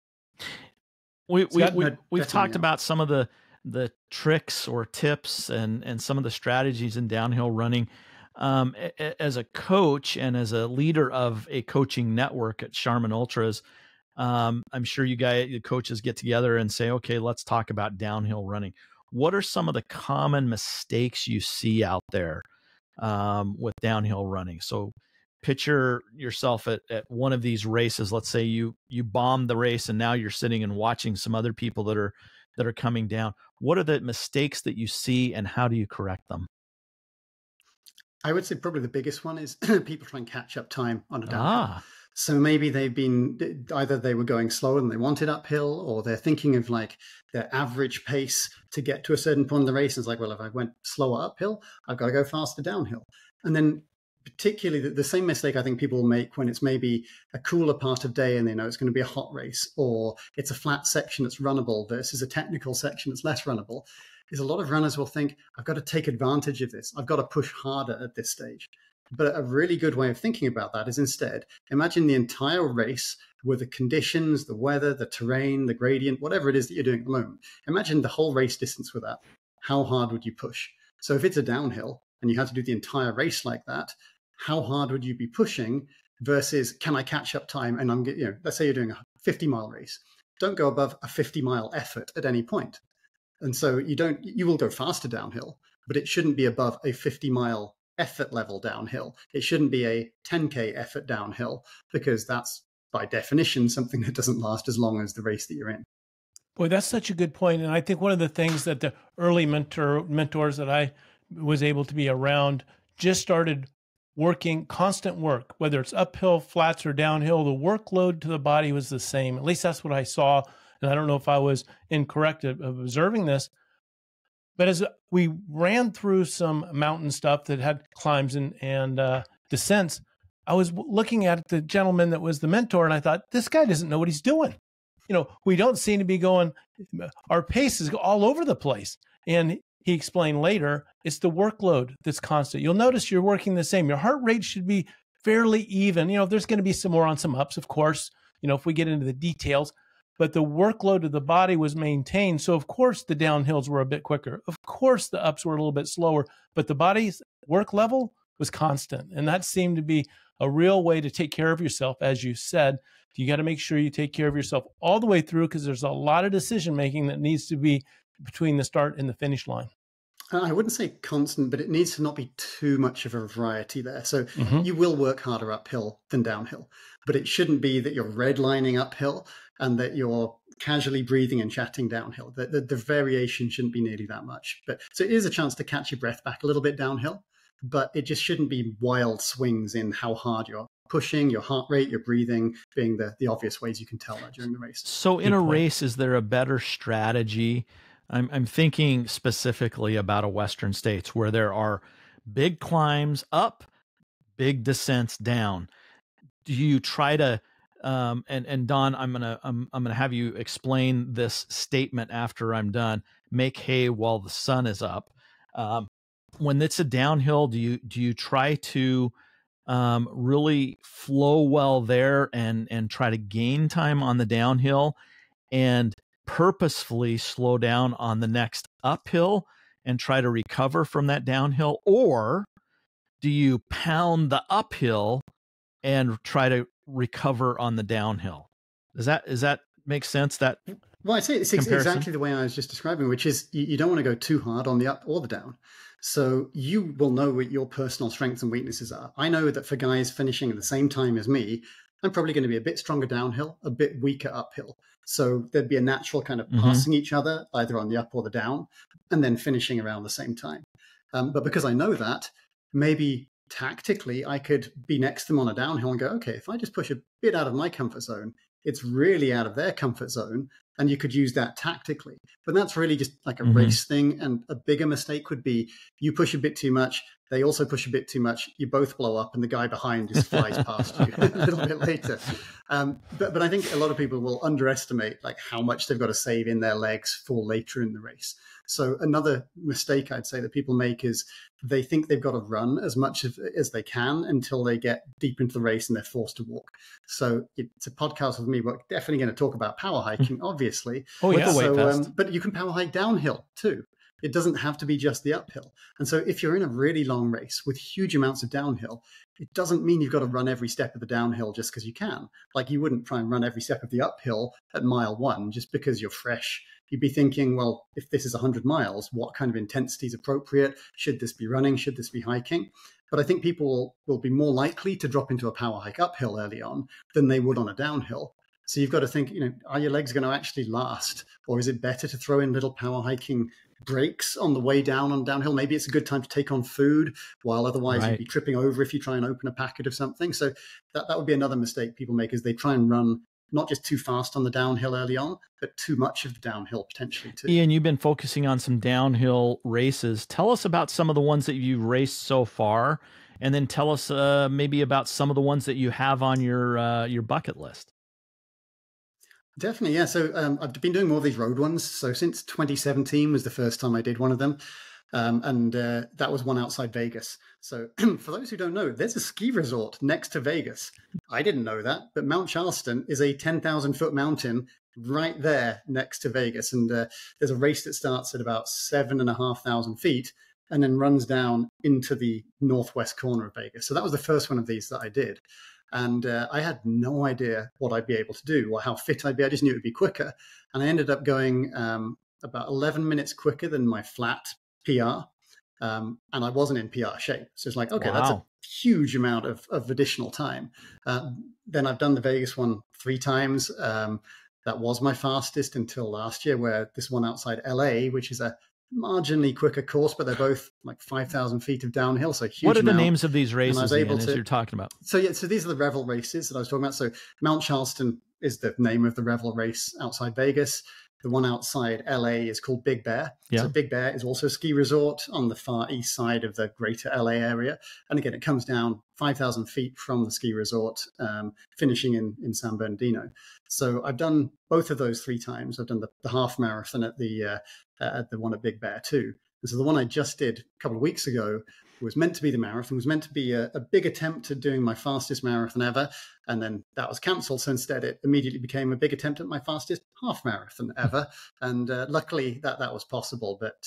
We've talked about some of the tricks or tips and some of the strategies in downhill running. As a coach and as a leader of a coaching network at Sharman Ultras, I'm sure the coaches get together and say, okay, let's talk about downhill running. What are some of the common mistakes you see out there with downhill running? So picture yourself at one of these races. Let's say you bombed the race and now you're sitting and watching some other people that are coming down. What are the mistakes that you see and how do you correct them? I would say probably the biggest one is people try and catch up time on a downhill. So maybe either they were going slower than they wanted uphill, or they're thinking of like their average pace to get to a certain point in the race. And it's like, well, if I went slower uphill, I've got to go faster downhill. And then particularly the same mistake I think people will make when it's maybe a cooler part of day and they know it's going to be a hot race, or it's a flat section that's runnable versus a technical section that's less runnable, is a lot of runners will think, I've got to take advantage of this. I've got to push harder at this stage. But a really good way of thinking about that is instead, imagine the entire race with the conditions, the weather, the terrain, the gradient, whatever it is that you're doing at the moment. Imagine the whole race distance with that. How hard would you push? So if it's a downhill and you had to do the entire race like that, how hard would you be pushing versus can I catch up time? And let's say you're doing a 50-mile race. Don't go above a 50-mile effort at any point. And so you will go faster downhill, but it shouldn't be above a 50-mile effort level downhill. It shouldn't be a 10K effort downhill, because that's by definition something that doesn't last as long as the race that you're in. Boy, that's such a good point. And I think one of the things that the early mentors that I was able to be around just started working, constant work, whether it's uphill, flats, or downhill, the workload to the body was the same. At least that's what I saw. And I don't know if I was incorrect of observing this. But as we ran through some mountain stuff that had climbs and descents, I was looking at the gentleman that was the mentor, and I thought, this guy doesn't know what he's doing. We don't seem to be going, our pace is all over the place. And he explained later, it's the workload that's constant. You'll notice you're working the same. Your heart rate should be fairly even. There's going to be some more on some ups, of course, if we get into the details, but the workload of the body was maintained. So of course the downhills were a bit quicker. Of course the ups were a little bit slower, but the body's work level was constant. And that seemed to be a real way to take care of yourself. As you said, you got to make sure you take care of yourself all the way through, because there's a lot of decision-making that needs to be between the start and the finish line. I wouldn't say constant, but it needs to not be too much of a variety there. So you will work harder uphill than downhill, but it shouldn't be that you're redlining uphill and that you're casually breathing and chatting downhill. The variation shouldn't be nearly that much. So it is a chance to catch your breath back a little bit downhill, but it just shouldn't be wild swings in how hard you're pushing, your heart rate, your breathing being the obvious ways you can tell that during the race. So in a race, is there a better strategy? I'm thinking specifically about a Western States where there are big climbs up, big descents down. Do you try to and Don, I'm gonna have you explain this statement after I'm done. Make hay while the sun is up. When it's a downhill, do you try to really flow well there and try to gain time on the downhill and purposefully slow down on the next uphill and try to recover from that downhill? Or do you pound the uphill and try to recover on the downhill? Does that make sense? Well, I'd say it's exactly the way I was just describing, which is you don't want to go too hard on the up or the down. So you will know what your personal strengths and weaknesses are. I know that for guys finishing at the same time as me, I'm probably going to be a bit stronger downhill, a bit weaker uphill. So there'd be a natural kind of passing each other, either on the up or the down, and then finishing around the same time. But because I know that, maybe tactically I could be next to them on a downhill and go, okay, if I just push a bit out of my comfort zone, it's really out of their comfort zone, and you could use that tactically. But that's really just like a race thing. And a bigger mistake would be you push a bit too much, they also push a bit too much, you both blow up, and the guy behind just flies past you a little bit later. But I think a lot of people will underestimate like how much they've got to save in their legs for later in the race. So another mistake I'd say that people make is they think they've got to run as much as they can until they get deep into the race and they're forced to walk. So it's a podcast with me. We're definitely going to talk about power hiking, obviously. Oh, yeah. But you can power hike downhill too. It doesn't have to be just the uphill. And so if you're in a really long race with huge amounts of downhill, it doesn't mean you've got to run every step of the downhill just because you can. Like you wouldn't try and run every step of the uphill at mile 1 just because you're fresh. You'd be thinking, well, if this is 100 miles, what kind of intensity is appropriate? Should this be running? Should this be hiking? But I think people will be more likely to drop into a power hike uphill early on than they would on a downhill. So you've got to think, are your legs going to actually last? Or is it better to throw in little power hiking breaks on the way down on downhill? Maybe it's a good time to take on food, while otherwise you'd be tripping over if you try and open a packet of something. So that would be another mistake people make, is they try and run not just too fast on the downhill early on, but too much of the downhill potentially too. Ian, you've been focusing on some downhill races. Tell us about some of the ones that you've raced so far, and then tell us maybe about some of the ones that you have on your bucket list. Definitely, yeah. So I've been doing more of these road ones. So since 2017 was the first time I did one of them. That was one outside Vegas. So for those who don't know, there's a ski resort next to Vegas. I didn't know that, but Mount Charleston is a 10,000-foot mountain right there next to Vegas. And there's a race that starts at about 7,500 feet and then runs down into the northwest corner of Vegas. So that was the first one of these that I did. And I had no idea what I'd be able to do or how fit I'd be. I just knew it would be quicker. And I ended up going about 11 minutes quicker than my flat PR. And I wasn't in PR shape. So it's like, okay, wow, that's a huge amount of additional time. Then I've done the Vegas one 3 times. That was my fastest until last year, where this one outside LA, which is a marginally quicker course, but they're both like 5,000 feet of downhill. So huge. What are amount. the names of these races, Ian, as you're talking about? So yeah, so these are the Revel races that I was talking about. So Mount Charleston is the name of the Revel race outside Vegas. The one outside LA is called Big Bear. Yeah. So Big Bear is also a ski resort on the far east side of the greater LA area. And again, it comes down 5,000 feet from the ski resort, finishing in San Bernardino. So I've done both of those 3 times. I've done the half marathon at the one at Big Bear too. And so the one I just did a couple of weeks ago was meant to be the marathon, was meant to be a big attempt at doing my fastest marathon ever. And then that was cancelled. So instead, it immediately became a big attempt at my fastest half marathon ever. And luckily that was possible, but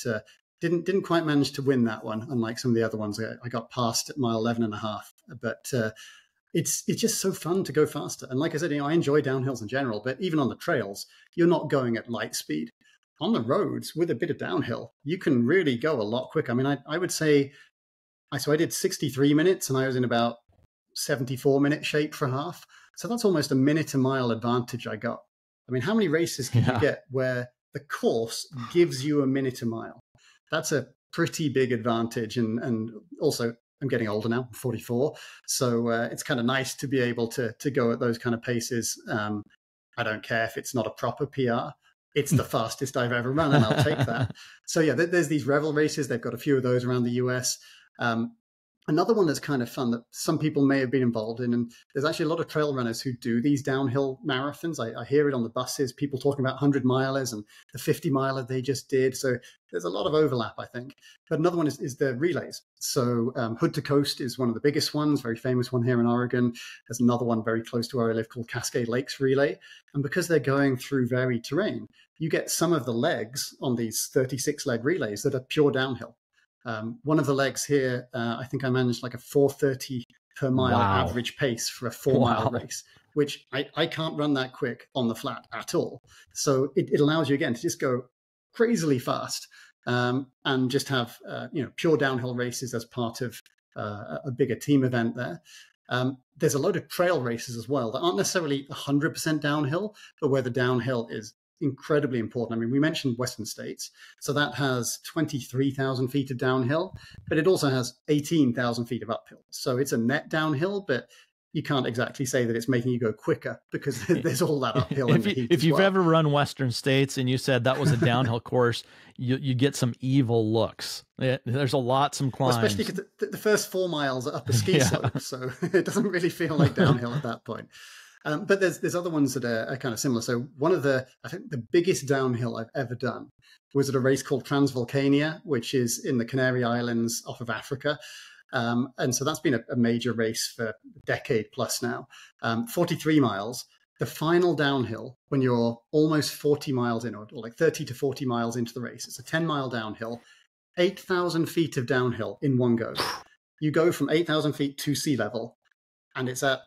didn't quite manage to win that one. Unlike some of the other ones, I got past at mile 11.5. But it's just so fun to go faster. And like I said, I enjoy downhills in general, but even on the trails, you're not going at light speed. On the roads with a bit of downhill, you can really go a lot quicker. I mean, I would say, so I did 63 minutes and I was in about 74-minute shape for half. So that's almost a minute a mile advantage I got. I mean, how many races can you get where the course gives you a minute a mile? That's a pretty big advantage. And also, I'm getting older now, I'm 44. So it's kind of nice to be able to go at those kind of paces. I don't care if it's not a proper PR. It's the fastest I've ever run, and I'll take that. So yeah, there's these Revel races. They've got a few of those around the US. Another one that's kind of fun that some people may have been involved in, and there's actually a lot of trail runners who do these downhill marathons. I hear it on the buses, people talking about 100-milers and the 50-miler they just did. So there's a lot of overlap, I think. But another one is the relays. So Hood to Coast is one of the biggest ones, very famous one here in Oregon. There's another one very close to where I live called Cascade Lakes Relay. And because they're going through varied terrain, you get some of the legs on these 36-leg relays that are pure downhill. One of the legs here, I think I managed like a 4:30 per mile average pace for a 4-mile race, which I can't run that quick on the flat at all. So it allows you, again, to just go crazily fast and just have pure downhill races as part of a bigger team event there. There's a load of trail races as well that aren't necessarily 100% downhill, but where the downhill is incredibly important. I mean, we mentioned Western States, so that has 23,000 feet of downhill, but it also has 18,000 feet of uphill. So it's a net downhill, but you can't exactly say that it's making you go quicker because there's all that uphill. If you've ever run Western States and you said that was a downhill course, you get some evil looks. There's some climbs. Well, especially because the first 4 miles are up a ski slope, so it doesn't really feel like downhill at that point. But there's other ones that are kind of similar. So one of I think the biggest downhill I've ever done was at a race called Transvolcania, which is in the Canary Islands off of Africa. And so that's been a major race for a decade plus now. 43 miles. The final downhill, when you're almost 40 miles in, or like 30 to 40 miles into the race, it's a 10-mile downhill, 8,000 feet of downhill in one go. You go from 8,000 feet to sea level, and it's at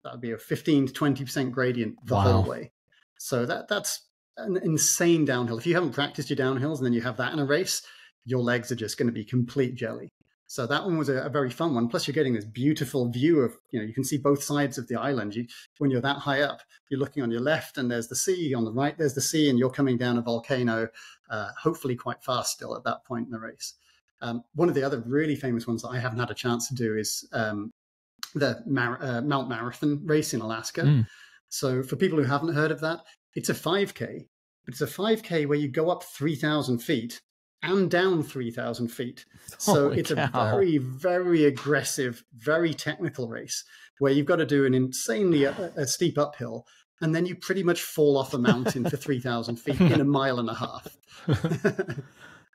that would be a 15 to 20% gradient the whole way. So that's an insane downhill. If you haven't practiced your downhills and then you have that in a race, your legs are just going to be complete jelly. So that one was a very fun one. Plus, you're getting this beautiful view of, you can see both sides of the island. When you're that high up, you're looking on your left and there's the sea. On the right, there's the sea, and you're coming down a volcano, hopefully quite fast still at that point in the race. One of the other really famous ones that I haven't had a chance to do is the Mount Marathon race in Alaska. So for people who haven't heard of that, it's a 5K, but it's a 5K where you go up 3,000 feet and down 3,000 feet. So it's a very, very aggressive, very technical race where you've got to do an insanely a steep uphill, and then you pretty much fall off a mountain for 3,000 feet in a mile and a half.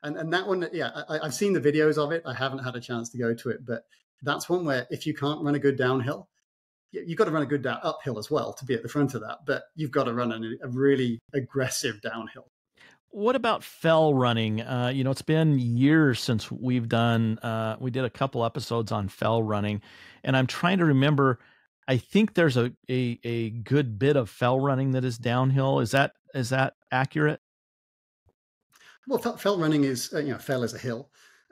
And that one, yeah, I've seen the videos of it. I haven't had a chance to go to it, but that's one where if you can't run a good downhill, you've got to run a good uphill as well to be at the front of that. But you've got to run a really aggressive downhill. What about fell running? It's been years since we've done, we did a couple episodes on fell running, and I'm trying to remember, I think there's a good bit of fell running that is downhill. Is that accurate? Well, fell running is, fell is a hill.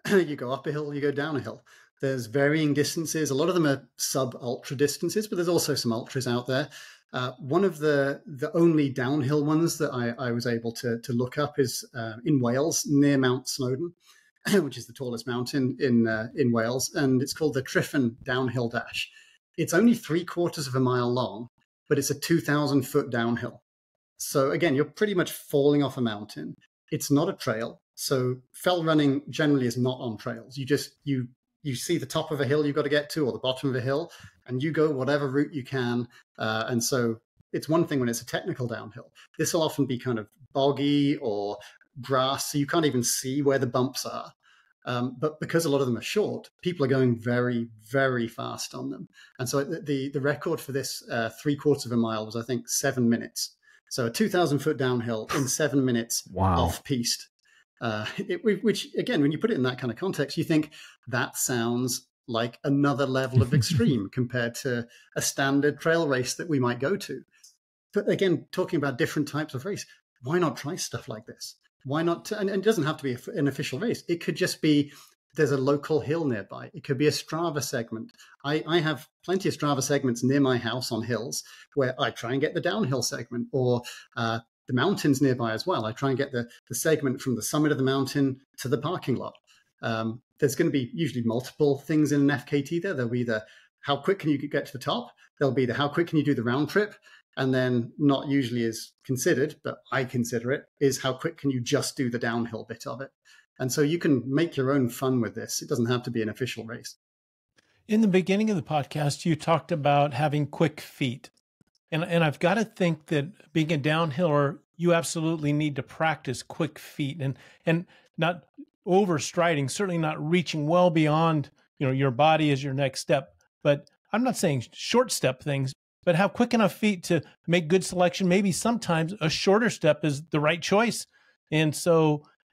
You go up a hill, you go down a hill. There's varying distances. A lot of them are sub-ultra distances, but there's also some ultras out there. One of the only downhill ones that I was able to look up is in Wales, near Mount Snowdon, which is the tallest mountain in Wales, and it's called the Tryfan Downhill Dash. It's only 3/4 of a mile long, but it's a 2,000-foot downhill. So again, you're pretty much falling off a mountain. It's not a trail. So fell running generally is not on trails. You see the top of a hill you've got to get to, or the bottom of a hill, and you go whatever route you can. And so it's one thing when it's a technical downhill. This will often be kind of boggy or grass, so you can't even see where the bumps are. But because a lot of them are short, people are going very, very fast on them. And so the record for this 3/4 of a mile was, I think, 7 minutes. So a 2,000-foot downhill in 7 minutes off-piste. Which, again, when you put it in that kind of context, you think that sounds like another level of extreme compared to a standard trail race that we might go to. But again, talking about different types of race, why not try stuff like this? Why not? And it doesn't have to be an official race. It could just be there's a local hill nearby. It could be a Strava segment. I have plenty of Strava segments near my house on hills where I try and get the downhill segment, or the mountains nearby as well. I try and get the segment from the summit of the mountain to the parking lot. There's going to be usually multiple things in an FKT there. There'll be the how quick can you get to the top? There'll be the how quick can you do the round trip? And then not usually is considered, but I consider it, is how quick can you just do the downhill bit of it? And so you can make your own fun with this. It doesn't have to be an official race. In the beginning of the podcast, you talked about having quick feet. And I've got to think that being a downhiller, you absolutely need to practice quick feet and not overstriding, certainly not reaching well beyond, your body as your next step. But I'm not saying short step things, but have quick enough feet to make good selection. Maybe sometimes a shorter step is the right choice. And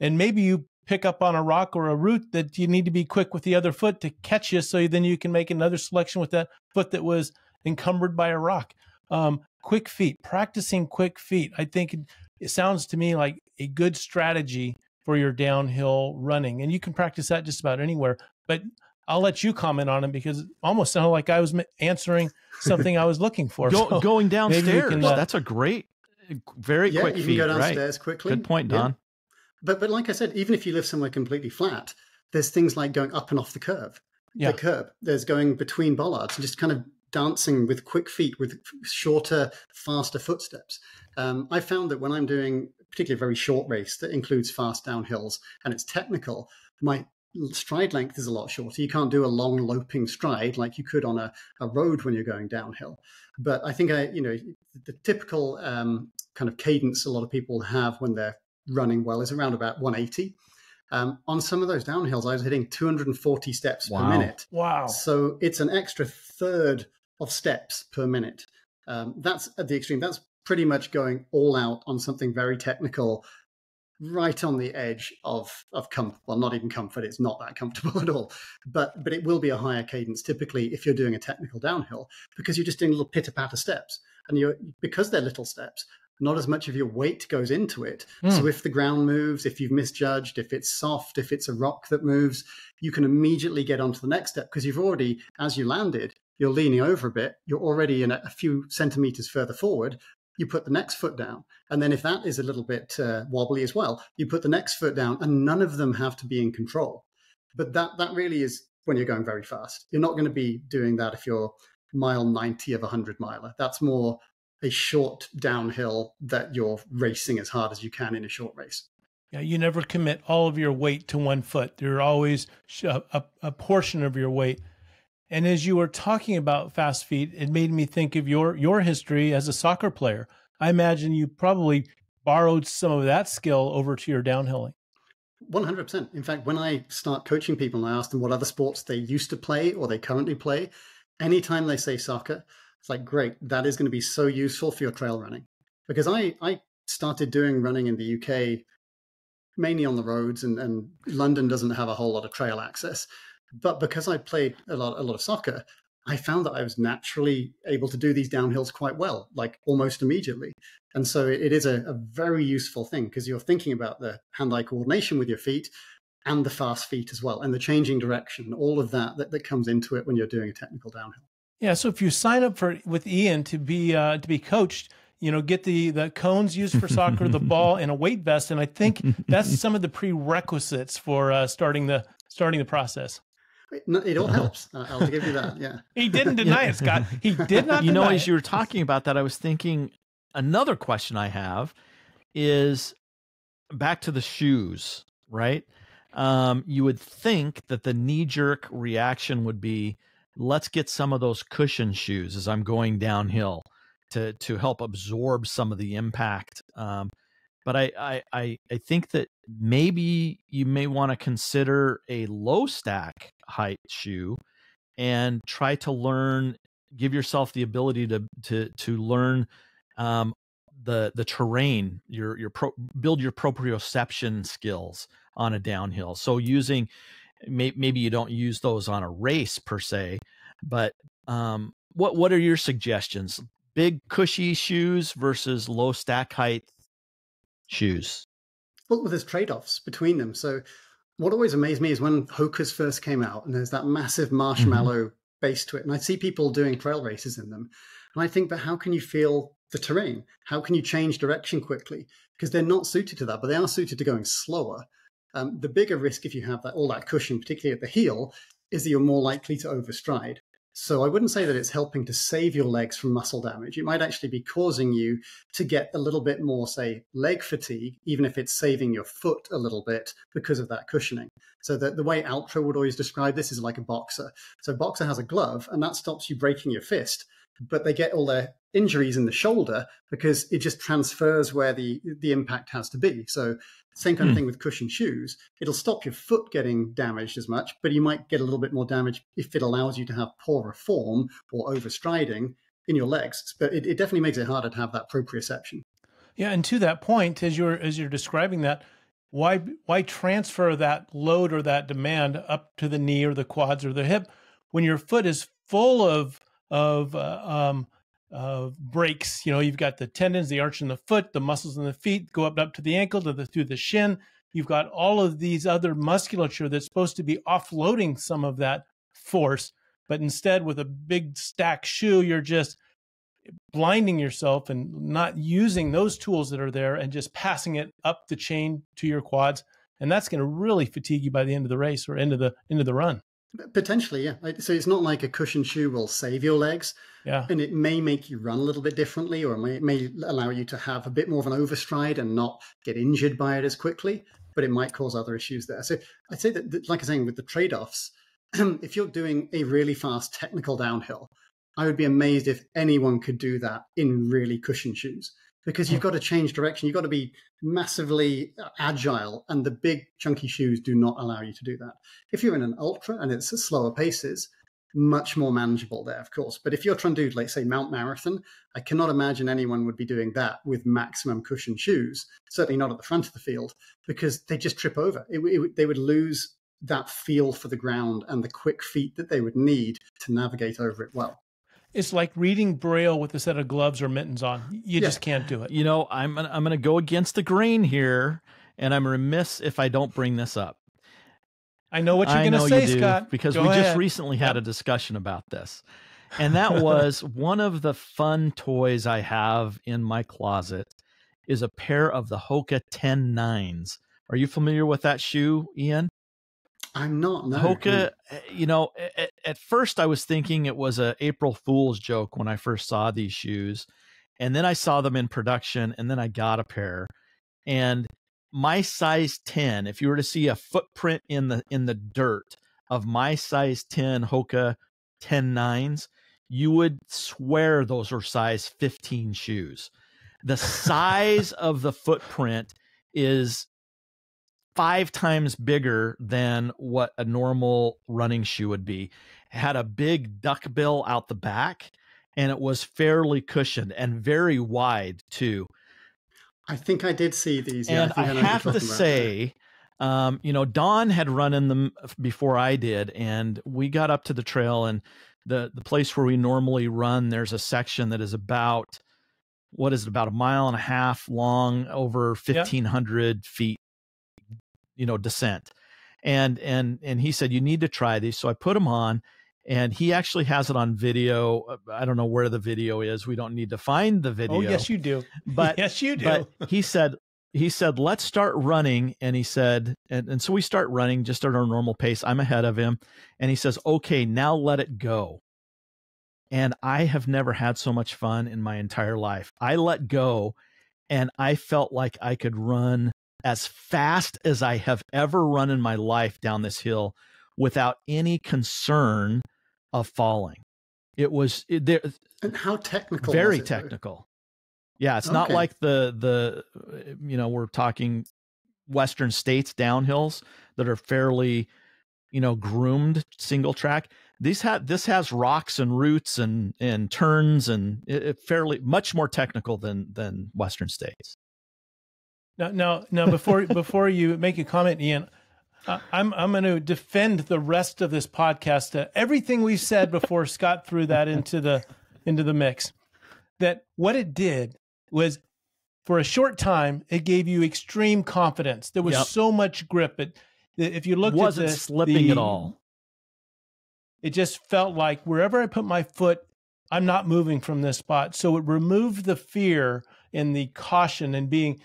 maybe you pick up on a rock or a root that you need to be quick with the other foot to catch you. So then you can make another selection with that foot that was encumbered by a rock. Quick feet, practicing quick feet. I think it sounds to me like a good strategy for your downhill running. And you can practice that just about anywhere, but I'll let you comment on it because it almost sounded like I was answering something I was looking for. Going downstairs. That's a great, very quick you feet. Can go downstairs quickly. Good point, Don. Yeah. But like I said, even if you live somewhere completely flat, there's things like going up and off the curb. The curb. There's going between bollards and just kind of dancing with quick feet, with shorter, faster footsteps. I found that when I'm doing particularly a very short race that includes fast downhills and it's technical, my stride length is a lot shorter. You can't do a long loping stride like you could on a road when you're going downhill. But I think the typical kind of cadence a lot of people have when they're running well is around about 180. On some of those downhills, I was hitting 240 steps per minute. Wow. So it's an extra third of steps per minute. That's at the extreme. That's pretty much going all out on something very technical, right on the edge of comfort. Well, not even comfort. It's not that comfortable at all. But it will be a higher cadence typically if you're doing a technical downhill, because you're just doing little pitter-patter steps. And because they're little steps, not as much of your weight goes into it. So if the ground moves, if you've misjudged, if it's soft, if it's a rock that moves, you can immediately get onto the next step because you've already, as you landed, you're leaning over a bit, you're already in a few centimeters further forward, you put the next foot down. And then if that is a little bit wobbly as well, you put the next foot down, and none of them have to be in control. But that really is when you're going very fast. You're not going to be doing that if you're mile 90 of a 100-miler. That's more a short downhill that you're racing as hard as you can in a short race. Yeah, you never commit all of your weight to one foot. There's always a portion of your weight. And as you were talking about fast feet, it made me think of your history as a soccer player. I imagine you probably borrowed some of that skill over to your downhilling. 100%. In fact, when I start coaching people and I ask them what other sports they used to play or they currently play, anytime they say soccer, it's like, great, that is going to be so useful for your trail running. Because I started doing running in the UK mainly on the roads, and London doesn't have a whole lot of trail access. But because I played a lot of soccer, I found that I was naturally able to do these downhills quite well, like almost immediately. And so it is a very useful thing because you're thinking about the hand-eye coordination with your feet and the fast feet as well, and the changing direction, all of that comes into it when you're doing a technical downhill. Yeah. So if you sign up with Ian to be coached, get the cones used for soccer, the ball, and a weight vest, and I think that's some of the prerequisites for starting the process. It all helps. I'll give you that. Yeah. He didn't deny it, Scott. He did not. You know, as you were talking about that, I was thinking another question I have is back to the shoes, right? You would think that the knee-jerk reaction would be, let's get some of those cushion shoes as I'm going downhill to help absorb some of the impact. But I think that maybe you may want to consider a low stack height shoe and try to give yourself the ability to learn the terrain, build your proprioception skills on a downhill. So maybe you don't use those on a race per se, but what are your suggestions? Big cushy shoes versus low stack height shoes? Well, there's trade-offs between them. So what always amazed me is when Hoka's first came out and there's that massive marshmallow base to it. And I see people doing trail races in them. And I think, but how can you feel the terrain? How can you change direction quickly? Because they're not suited to that, but they are suited to going slower. The bigger risk if you have all that cushion, particularly at the heel, is that you're more likely to overstride. So I wouldn't say that it's helping to save your legs from muscle damage. It might actually be causing you to get a little bit more, say, leg fatigue, even if it's saving your foot a little bit because of that cushioning. So the way Altra would always describe this is like a boxer. So a boxer has a glove, and that stops you breaking your fist. But they get all their injuries in the shoulder because it just transfers where the impact has to be. So same kind of thing with cushion shoes. It'll stop your foot getting damaged as much, but you might get a little bit more damage if it allows you to have poorer form or overstriding in your legs. But it definitely makes it harder to have that proprioception. Yeah, and to that point, as you're describing that, why transfer that load or that demand up to the knee or the quads or the hip when your foot is full of breaks? You've got the tendons, the arch in the foot, the muscles in the feet go up to the ankle, through the shin. You've got all of these other musculature that's supposed to be offloading some of that force, but instead with a big stack shoe, you're just blinding yourself and not using those tools that are there and just passing it up the chain to your quads. And that's going to really fatigue you by the end of the race or into the run. Potentially, yeah. So it's not like a cushion shoe will save your legs. Yeah. And it may make you run a little bit differently, or it may allow you to have a bit more of an overstride and not get injured by it as quickly, but it might cause other issues there. So I'd say that, like I was saying, with the trade-offs, if you're doing a really fast technical downhill, I would be amazed if anyone could do that in really cushion shoes, because you've got to change direction. You've got to be massively agile, and the big chunky shoes do not allow you to do that. If you're in an ultra and it's at slower paces, much more manageable there, of course. But if you're trying to do, like, say, Mount Marathon, I cannot imagine anyone would be doing that with maximum cushion shoes, certainly not at the front of the field, because they just trip over. They would lose that feel for the ground and the quick feet that they would need to navigate over it well. It's like reading Braille with a set of gloves or mittens on. You just can't do it. I'm going to go against the grain here, and I'm remiss if I don't bring this up. I know what you're going to say, Scott. Because we just recently had a discussion about this. And that was one of the fun toys I have in my closet is a pair of the Hoka 10-9s. Are you familiar with that shoe, Ian? I'm not. No. Hoka, at first I was thinking it was a April Fool's joke when I first saw these shoes. And then I saw them in production, and then I got a pair. And my size 10, if you were to see a footprint in the dirt of my size 10 Hoka 10-9s, you would swear those are size 15 shoes. The size of the footprint is 5 times bigger than what a normal running shoe would be. It had a big duckbill out the back, and it was fairly cushioned and very wide too. I think I did see these. And I have to say, Don had run in them before I did, and we got up to the trail, and the place where we normally run, there's a section that is about, about 1.5 miles long, over 1,500 feet, descent. And he said, you need to try these. So I put them on, and he actually has it on video. I don't know where the video is. We don't need to find the video. Oh, yes, you do. But yes, you do. But he said, let's start running. And he said, and so we start running just at our normal pace. I'm ahead of him. And he says, okay, now let it go. And I have never had so much fun in my entire life. I let go, and I felt like I could run as fast as I have ever run in my life down this hill without any concern of falling. It was there. And how technical? Very was it, technical. Though? Yeah, it's not like the we're talking Western States downhills that are fairly groomed single track. This has rocks and roots and turns, and it fairly much more technical than Western States. Now, before you make a comment, Ian, I'm going to defend the rest of this podcast. Everything we said before Scott threw that into the mix. That what it did was, for a short time, it gave you extreme confidence. There was so much grip. If you looked wasn't at this, slipping at all. It just felt like wherever I put my foot, I'm not moving from this spot. So it removed the fear and the caution and being,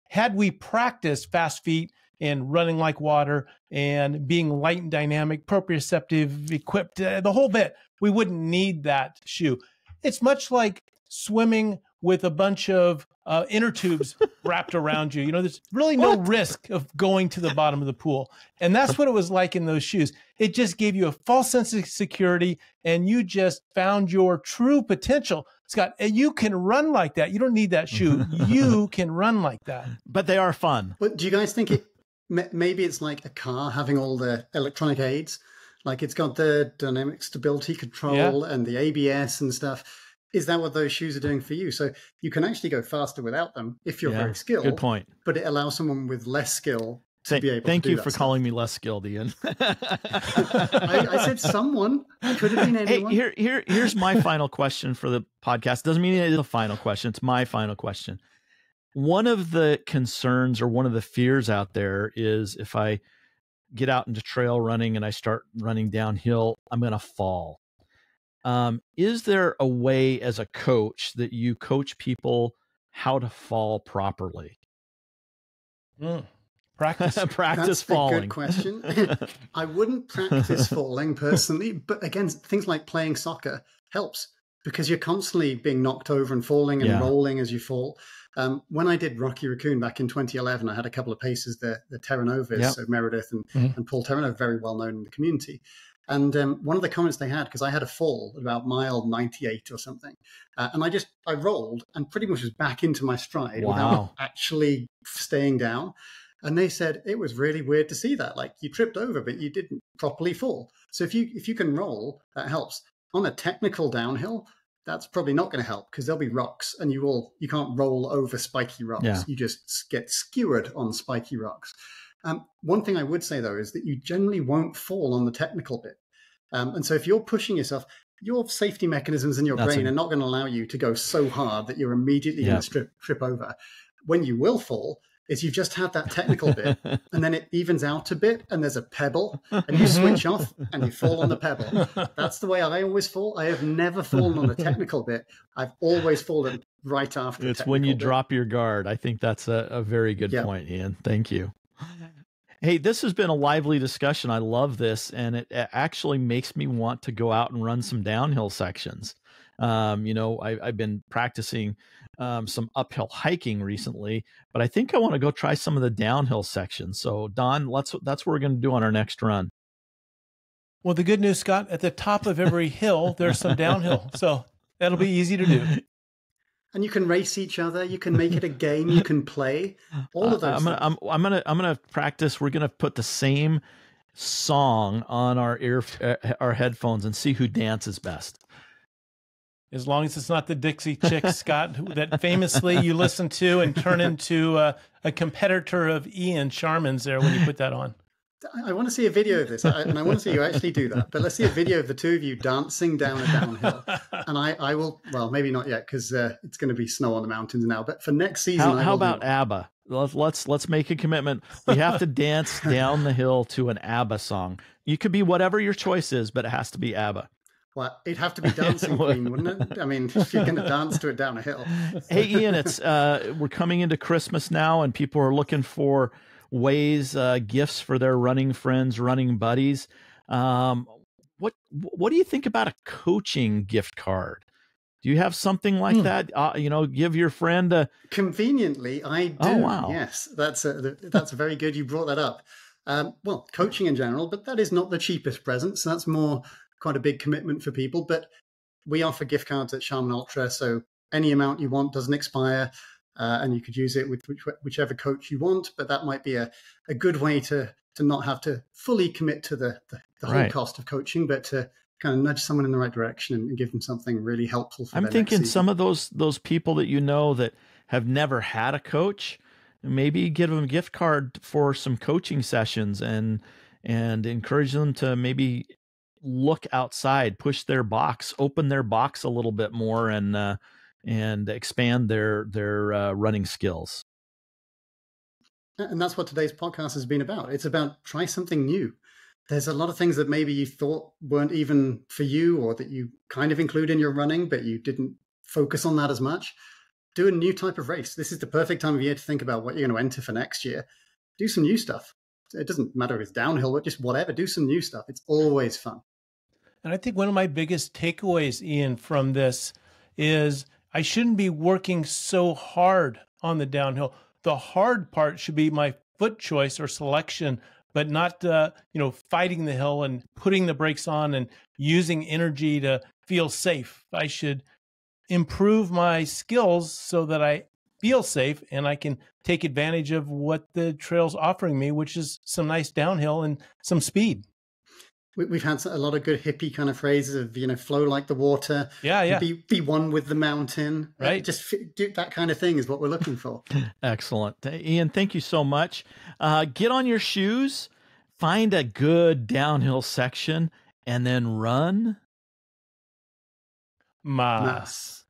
had we practiced fast feet and running like water and being light and dynamic, proprioceptive, equipped, the whole bit, we wouldn't need that shoe. It's much like swimming with a bunch of inner tubes wrapped around you. There's really no risk of going to the bottom of the pool. And that's what it was like in those shoes. It just gave you a false sense of security, and you just found your true potential. Scott, and you can run like that. You don't need that shoe. You can run like that. But they are fun. But do you guys think maybe it's like a car having all the electronic aids? Like it's got the dynamic stability control and the ABS and stuff. Is that what those shoes are doing for you? So you can actually go faster without them if you're very skilled. Good point. But it allows someone with less skill to be able to do that. Thank you for calling me less skilled, Ian. I said someone. Could have been anyone. Hey, here's my final question for the podcast. Doesn't mean it is a final question. It's my final question. One of the concerns or one of the fears out there is if I get out into trail running and I start running downhill, I'm going to fall. Is there a way as a coach that you coach people how to fall properly? Practice That's falling. A good question. I wouldn't practice falling personally, but again, things like playing soccer helps because you're constantly being knocked over and falling and rolling as you fall. When I did Rocky Raccoon back in 2011, I had a couple of paces, the Terranovas, so Meredith and Paul Terranova, very well known in the community. And one of the comments they had, because I had a fall at about mile 98 or something, and I rolled and pretty much was back into my stride without actually staying down. And they said it was really weird to see that. Like you tripped over, but you didn't properly fall. So if you can roll, that helps. On a technical downhill, that's probably not going to help because there'll be rocks, and you can't roll over spiky rocks. Yeah. You just get skewered on spiky rocks. One thing I would say, though, is that you generally won't fall on the technical bit. And so if you're pushing yourself, your safety mechanisms in your brain are not going to allow you to go so hard that you're immediately going to trip over. When you will fall is you've just had that technical bit, and then it evens out a bit, and there's a pebble, and you switch off, and you fall on the pebble. That's the way I always fall. I have never fallen on the technical bit. I've always fallen right after the technical bit. It's when you drop your guard. I think that's a very good point, Ian. Thank you. Hey, this has been a lively discussion. I love this, and it actually makes me want to go out and run some downhill sections. I've been practicing some uphill hiking recently, but I think I want to go try some of the downhill sections. So, Don, that's what we're going to do on our next run. Well, the good news, Scott, at the top of every hill, there's some downhill, so that'll be easy to do. And you can race each other. You can make it a game. You can play all of those. I'm gonna practice. We're gonna put the same song on our headphones and see who dances best. As long as it's not the Dixie Chicks, Scott, that famously you listen to and turn into a competitor of Ian Sharman's there when you put that on. I want to see a video of this, and I want to see you actually do that. But let's see a video of the two of you dancing down a downhill. And I will, well, maybe not yet because it's going to be snow on the mountains now. But for next season, how about ABBA? Let's make a commitment. We have to dance down the hill to an ABBA song. You could be whatever your choice is, but it has to be ABBA. Well, it'd have to be Dancing Queen, wouldn't it? I mean, if you're going to dance to it down a hill. Hey, Ian, it's we're coming into Christmas now, and people are looking for ways, gifts for their running friends, running buddies. What do you think about a coaching gift card? Do you have something like that? Give your friend a. Conveniently, I do. Oh, wow. Yes, that's very good. You brought that up. Well, coaching in general, but that is not the cheapest present. So that's more quite a big commitment for people. But we offer gift cards at Sharman Ultra, so any amount you want doesn't expire. And you could use it with whichever coach you want, but that might be a good way to not have to fully commit to the whole cost of coaching, but to kind of nudge someone in the right direction and give them something really helpful for I'm thinking some of those people that you know that have never had a coach, maybe give them a gift card for some coaching sessions and encourage them to maybe look outside, push their box, open their box a little bit more and expand their running skills. And that's what today's podcast has been about. It's about try something new. There's a lot of things that maybe you thought weren't even for you or that you kind of include in your running, but you didn't focus on that as much. Do a new type of race. This is the perfect time of year to think about what you're going to enter for next year. Do some new stuff. It doesn't matter if it's downhill, but just whatever. Do some new stuff. It's always fun. And I think one of my biggest takeaways, Ian, from this is I shouldn't be working so hard on the downhill. The hard part should be my foot choice or selection, but not, fighting the hill and putting the brakes on and using energy to feel safe. I should improve my skills so that I feel safe and I can take advantage of what the trail's offering me, which is some nice downhill and some speed. We've had a lot of good hippie kind of phrases of, flow like the water. Yeah. Be one with the mountain. Right. Just do that kind of thing is what we're looking for. Excellent. Ian, thank you so much. Get on your shoes, find a good downhill section, and then run. Mas.